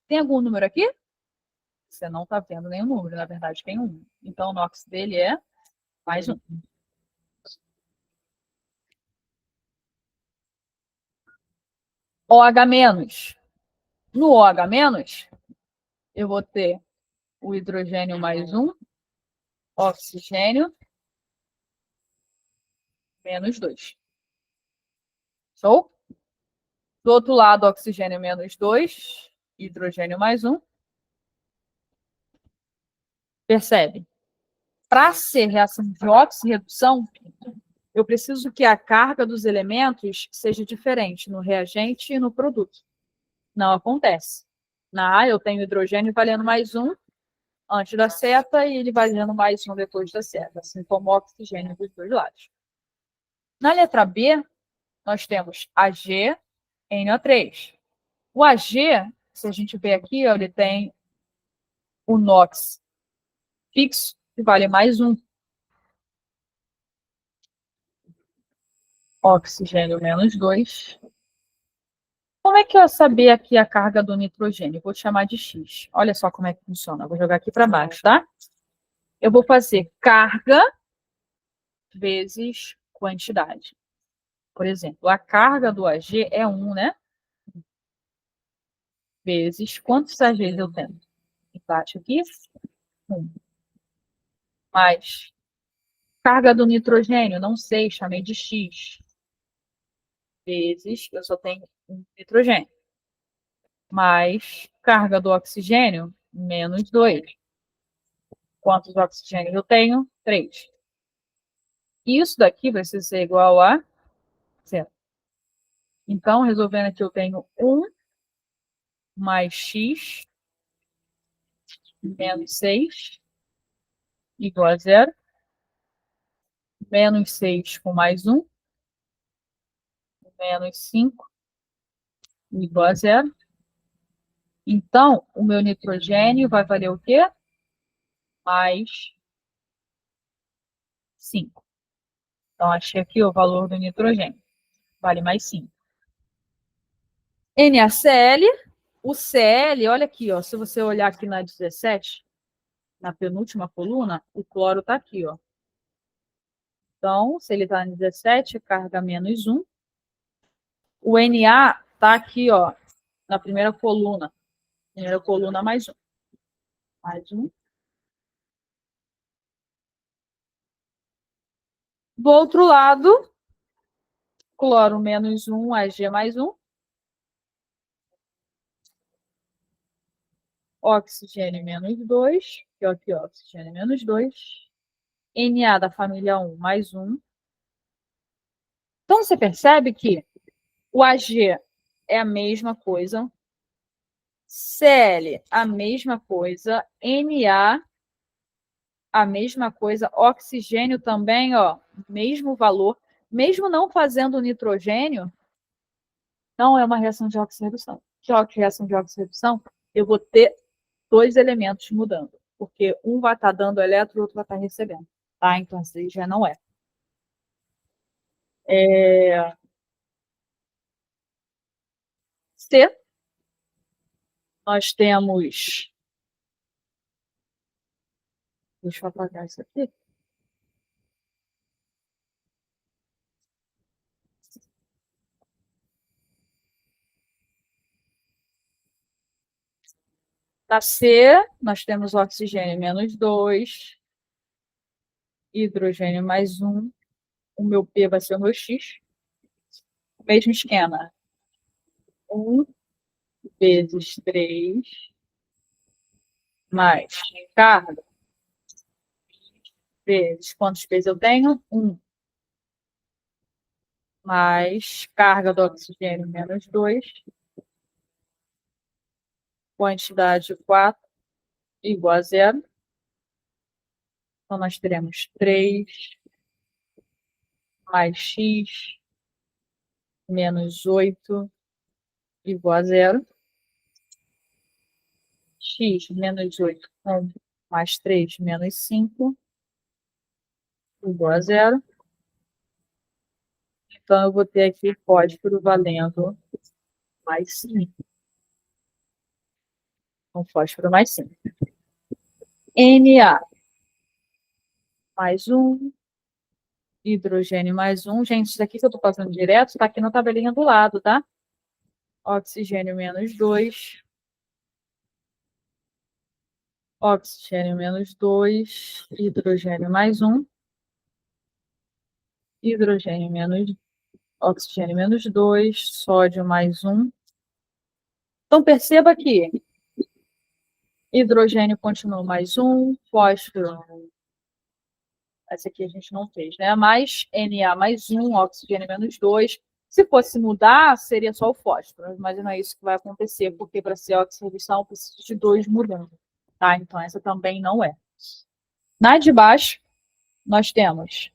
Tem algum número aqui? Você não está vendo nenhum número, na verdade tem um. Então o NOx dele é mais 1. OH-. No OH-, eu vou ter o hidrogênio mais 1, oxigênio menos 2. Show? Do outro lado, oxigênio menos 2, hidrogênio mais 1. Percebe? Para ser reação de oxirredução, eu preciso que a carga dos elementos seja diferente no reagente e no produto. Não acontece. Na A, eu tenho hidrogênio valendo mais 1 antes da seta e ele valendo mais 1 depois da seta, assim como o oxigênio dos dois lados. Na letra B, nós temos AgNO3. O Ag, se a gente ver aqui, ele tem o NOx fixo, que vale mais 1. Oxigênio menos 2. Como é que eu saber aqui a carga do nitrogênio? Vou chamar de X. Olha só como é que funciona. Eu vou jogar aqui para baixo, tá? Eu vou fazer carga vezes quantidade. Por exemplo, a carga do Ag é 1, né? Vezes quantos Ags eu tenho? Embaixo aqui, 1. Mais carga do nitrogênio, não sei, chamei de X. Vezes, eu só tenho um nitrogênio. Mais carga do oxigênio, menos 2. Quantos oxigênios eu tenho? 3. Isso daqui vai ser igual a 0. Então, resolvendo aqui, eu tenho 1 mais x menos 6 igual a 0. Menos 6 com mais 1. Menos 5 igual a 0. Então, o meu nitrogênio vai valer o quê? Mais 5. Então, achei aqui o valor do nitrogênio. Vale mais 5. NaCl, O Cl, olha aqui, ó, se você olhar aqui na 17, na penúltima coluna, o cloro está aqui, ó. Então, se ele está em 17, carga menos 1. O Na está aqui, ó, na primeira coluna. Primeira coluna mais 1. Mais 1. Do outro lado, cloro menos 1, Ag mais 1. Oxigênio menos 2. Aqui, ó, oxigênio menos 2. Na da família 1 mais 1. Então, você percebe que o Ag é a mesma coisa. Cl, a mesma coisa. Na, a mesma coisa. Oxigênio também, ó, mesmo valor. Mesmo não fazendo nitrogênio, não é uma reação de oxirredução. Reação de oxirredução, eu vou ter dois elementos mudando. Porque um vai estar dando elétron, o outro vai estar recebendo. Tá? Então, isso aí já não é. C, nós temos... Deixa eu apagar isso aqui. Na C, nós temos oxigênio menos 2, hidrogênio mais 1. O meu P vai ser o meu X. Mesmo esquema. 1 vezes 3 mais carga vezes quantos P's eu tenho? 1. Mais carga do oxigênio menos 2. Quantidade 4 igual a 0. Então, nós teremos 3 mais X menos 8 igual a 0. X menos 8 mais 3 menos 5 igual a 0. Então, eu vou ter aqui fósforo valendo mais 5. Então, fósforo mais 5. Na mais 1. Hidrogênio mais 1. Gente, isso aqui que eu estou passando direto está aqui na tabelinha do lado, tá? Oxigênio menos 2. Oxigênio menos 2. Hidrogênio mais 1. Hidrogênio menos... Oxigênio menos 2. Sódio mais 1. Então, perceba que hidrogênio continua mais 1. Fósforo... Essa aqui a gente não fez, né? Mais Na mais 1. Oxigênio menos 2. Se fosse mudar, seria só o fósforo, mas não é isso que vai acontecer, porque para ser oxirredução precisa de 2 mudando, tá? Então, essa também não é. Na de baixo, nós temos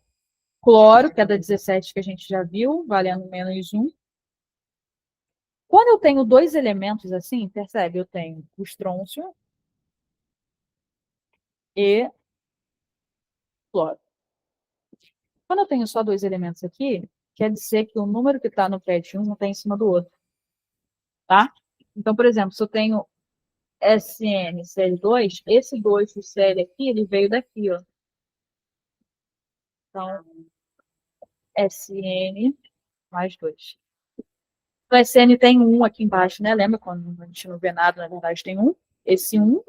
cloro, que é da 17 que a gente já viu, valendo menos 1. Quando eu tenho dois elementos assim, percebe? Eu tenho o estrôncio e cloro. Quando eu tenho só dois elementos aqui, quer dizer que o número que está no pé de um não está em cima do outro. Tá? Então, por exemplo, se eu tenho SnCl2, esse 2 do Cl aqui, ele veio daqui, ó. Então, Sn mais 2. O Sn tem 1 aqui embaixo, né? Lembra quando a gente não vê nada, na verdade tem 1. Esse 1,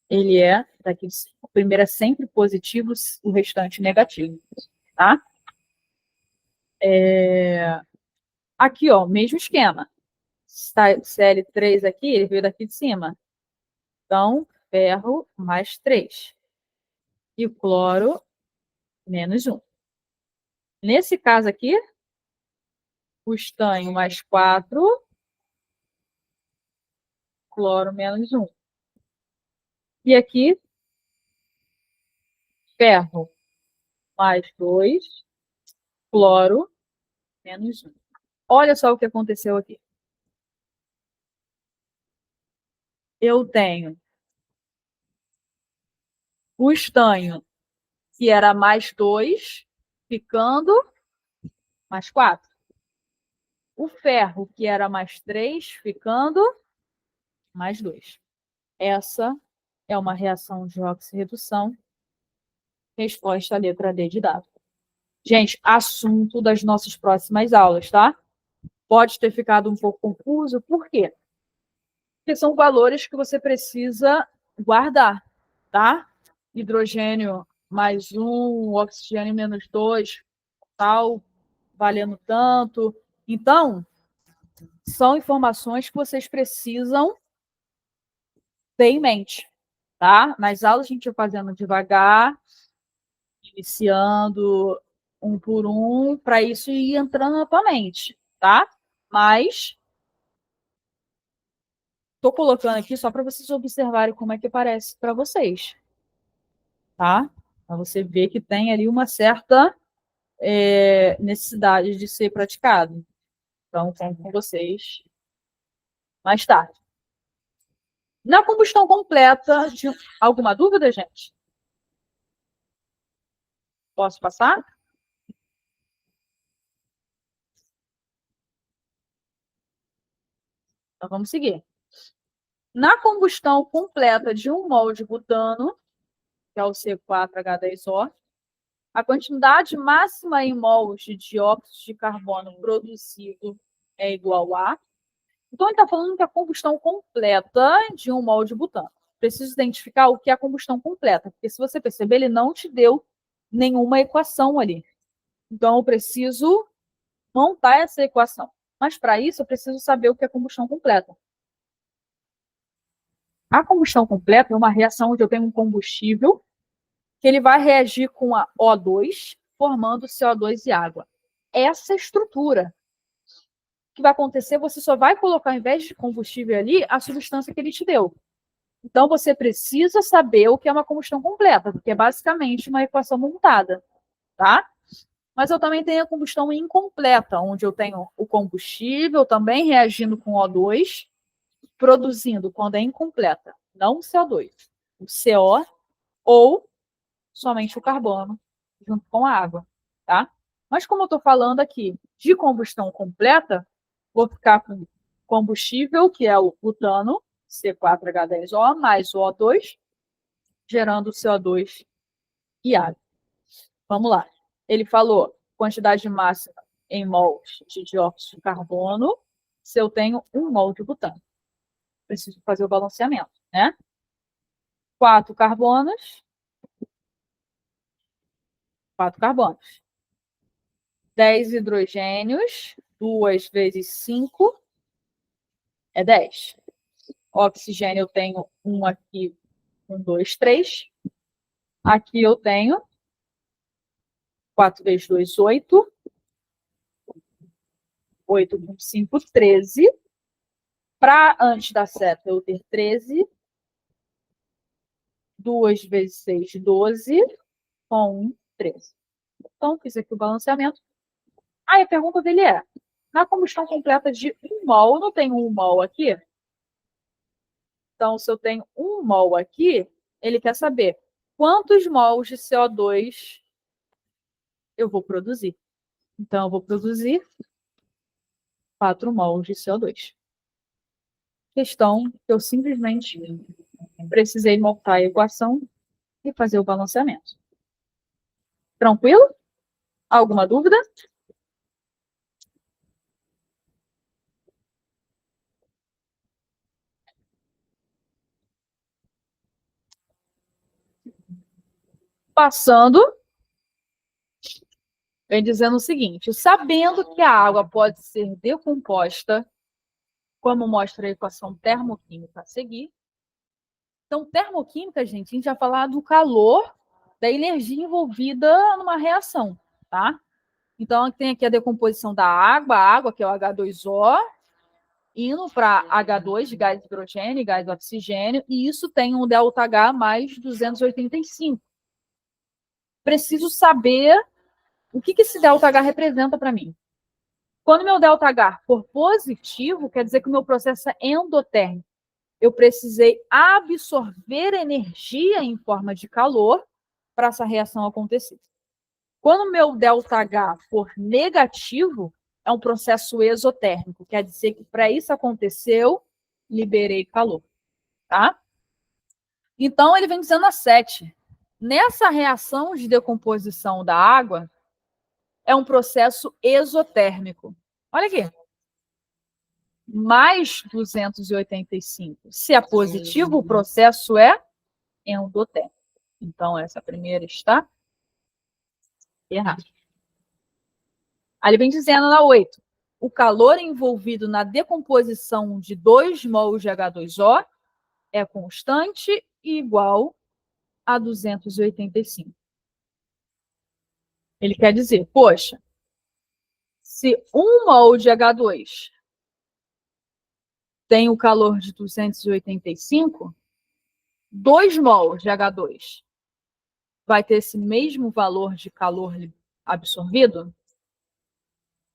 ele é daqui, o primeiro é sempre positivo, o restante negativo, tá? Aqui, ó, mesmo esquema. Cl3 aqui, ele veio daqui de cima. Então, ferro mais 3. E o cloro menos 1. Nesse caso aqui, o estanho mais 4, cloro menos 1. E aqui, ferro mais 2, cloro menos 1. Olha só o que aconteceu aqui. Eu tenho o estanho, que era mais 2, ficando mais 4. O ferro, que era mais 3, ficando mais 2. Essa é uma reação de oxirredução. Resposta à letra D de dado. Gente, assunto das nossas próximas aulas, tá? Pode ter ficado um pouco confuso, por quê? Porque são valores que você precisa guardar, tá? Hidrogênio mais 1, oxigênio menos 2, tal, valendo tanto. Então, são informações que vocês precisam ter em mente, tá? Nas aulas a gente vai fazendo devagar, iniciando um por um, para isso ir entrando na tua mente, tá? Mas estou colocando aqui só para vocês observarem como é que parece para vocês, tá? Para você ver que tem ali uma certa necessidade de ser praticado. Então, conto com vocês mais tarde. Na combustão completa, de alguma dúvida, gente? Posso passar? Então, vamos seguir. Na combustão completa de 1 mol de butano, que é o C4H10O, a quantidade máxima em mols de dióxido de carbono produzido é igual a... Então, ele está falando que a combustão completa de 1 mol de butano. Preciso identificar o que é a combustão completa, porque se você perceber, ele não te deu nenhuma equação ali. Então, eu preciso montar essa equação. Mas, para isso, eu preciso saber o que é combustão completa. A combustão completa é uma reação onde eu tenho um combustível que ele vai reagir com a O2, formando CO2 e água. Essa estrutura que vai acontecer, você só vai colocar, ao invés de combustível ali, a substância que ele te deu. Então, você precisa saber o que é uma combustão completa, porque é basicamente uma equação montada, tá? Mas eu também tenho a combustão incompleta, onde eu tenho o combustível também reagindo com O2, produzindo, quando é incompleta, não o CO2, o CO ou somente o carbono, junto com a água, tá? Mas como eu estou falando aqui de combustão completa, vou ficar com combustível, que é o butano, C4H10O, mais o O2, gerando CO2 e água. Vamos lá. Ele falou quantidade máxima em mols de dióxido de carbono, se eu tenho 1 mol de butano. Preciso fazer o balanceamento, né? 4 carbonos. 10 hidrogênios, 2 vezes 5 é 10. Oxigênio eu tenho 1 aqui, 1, 2, 3. Aqui eu tenho 4 vezes 2, 8. 8 com 5, 13. Para antes da seta eu ter 13. 2 vezes 6, 12. Com 1, 13. Então, fiz aqui o balanceamento. Aí a pergunta dele é, na combustão completa de 1 mol, eu não tenho 1 mol aqui? Então, se eu tenho 1 mol aqui, ele quer saber quantos mols de CO2 eu vou produzir. Então, eu vou produzir 4 mols de CO2. Questão que eu simplesmente precisei montar a equação e fazer o balanceamento. Tranquilo? Alguma dúvida? Passando, vem dizendo o seguinte, sabendo que a água pode ser decomposta, como mostra a equação termoquímica a seguir. Então, termoquímica, gente, a gente vai falar do calor, da energia envolvida numa reação, tá? Então, tem aqui a decomposição da água, a água, que é o H2O, indo para H2, de gás hidrogênio, gás oxigênio, e isso tem um ΔH mais 285. Preciso saber o que esse ΔH representa para mim. Quando meu ΔH for positivo, quer dizer que o meu processo é endotérmico. Eu precisei absorver energia em forma de calor para essa reação acontecer. Quando o meu ΔH for negativo, é um processo exotérmico. Quer dizer que para isso aconteceu, liberei calor, tá? Então, ele vem dizendo a 7. Nessa reação de decomposição da água, é um processo exotérmico. Olha aqui. Mais 285. Se é positivo, o processo é endotérmico. Então, essa primeira está errada. Aí ele vem dizendo na 8. O calor envolvido na decomposição de 2 mols de H2O é constante e igual a 285. Ele quer dizer, poxa, se 1 mol de H2 tem o calor de 285, 2 mols de H2 vai ter esse mesmo valor de calor absorvido?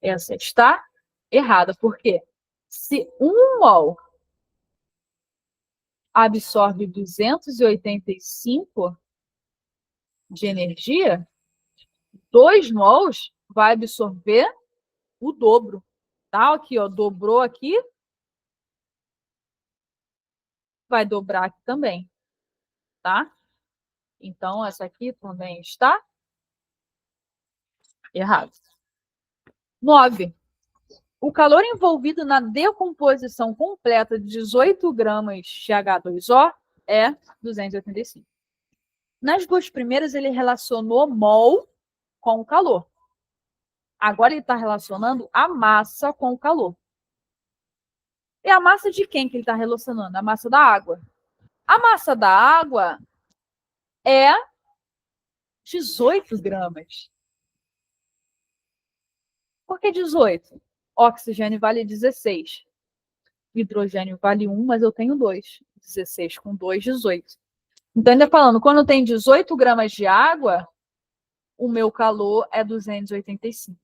Essa está errada. Por quê? Se 1 mol absorve 285 de energia, 2 mols vai absorver o dobro. Tá? Aqui, ó, dobrou aqui, vai dobrar aqui também. Tá? Então, essa aqui também está errada. 9. O calor envolvido na decomposição completa de 18 gramas de H2O é 285. Nas duas primeiras, ele relacionou mol com o calor. Agora ele está relacionando a massa com o calor. E a massa de quem que ele está relacionando? A massa da água. A massa da água é 18 gramas. Por que 18? Oxigênio vale 16. Hidrogênio vale 1, mas eu tenho 2. 16 com 2, 18. Então, ele está falando, quando tem 18 gramas de água, o meu calor é 285.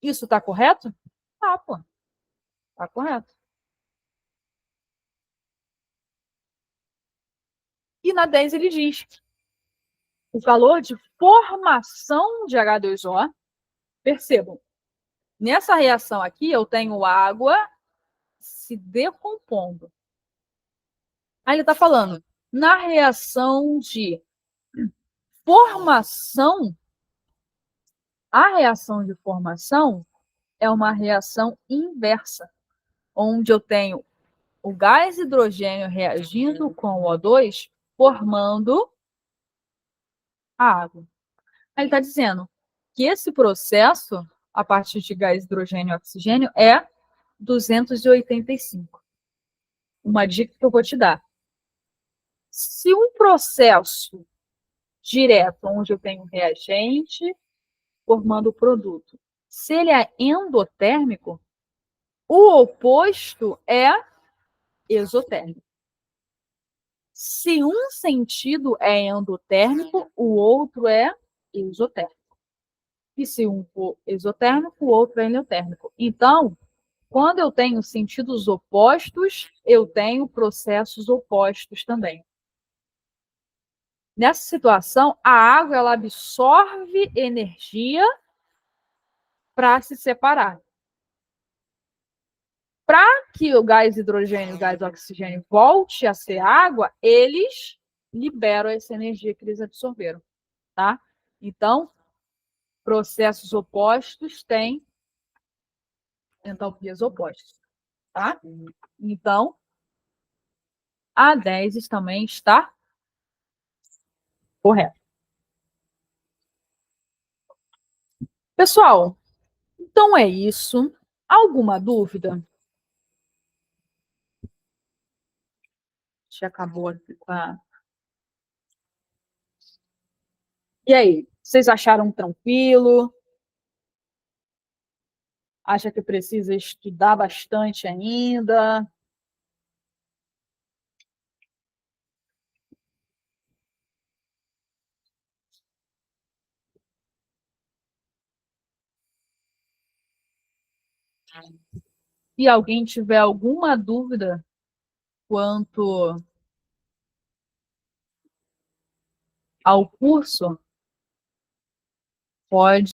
Isso está correto? Tá, pô. Tá correto. E na 10 ele diz, o calor de formação de H2O, percebam, nessa reação aqui eu tenho água se decompondo. Aí ele está falando, na reação de formação, a reação de formação é uma reação inversa, onde eu tenho o gás hidrogênio reagindo com o O2, formando a água. Aí ele está dizendo que esse processo, a partir de gás hidrogênio e oxigênio, é 285. Uma dica que eu vou te dar. Se um processo direto, onde eu tenho reagente formando o produto, se ele é endotérmico, o oposto é exotérmico. Se um sentido é endotérmico, o outro é exotérmico. E se um for exotérmico, o outro é endotérmico. Então, quando eu tenho sentidos opostos, eu tenho processos opostos também. Nessa situação, a água ela absorve energia para se separar. Para que o gás hidrogênio e o gás oxigênio volte a ser água, eles liberam essa energia que eles absorveram, tá? Então, processos opostos têm entalpias opostas, tá? Então, a 10 também está correto. Pessoal, então é isso. Alguma dúvida? Já acabou aqui com a... E aí, vocês acharam tranquilo? Acha que precisa estudar bastante ainda? Se alguém tiver alguma dúvida quanto ao curso, pode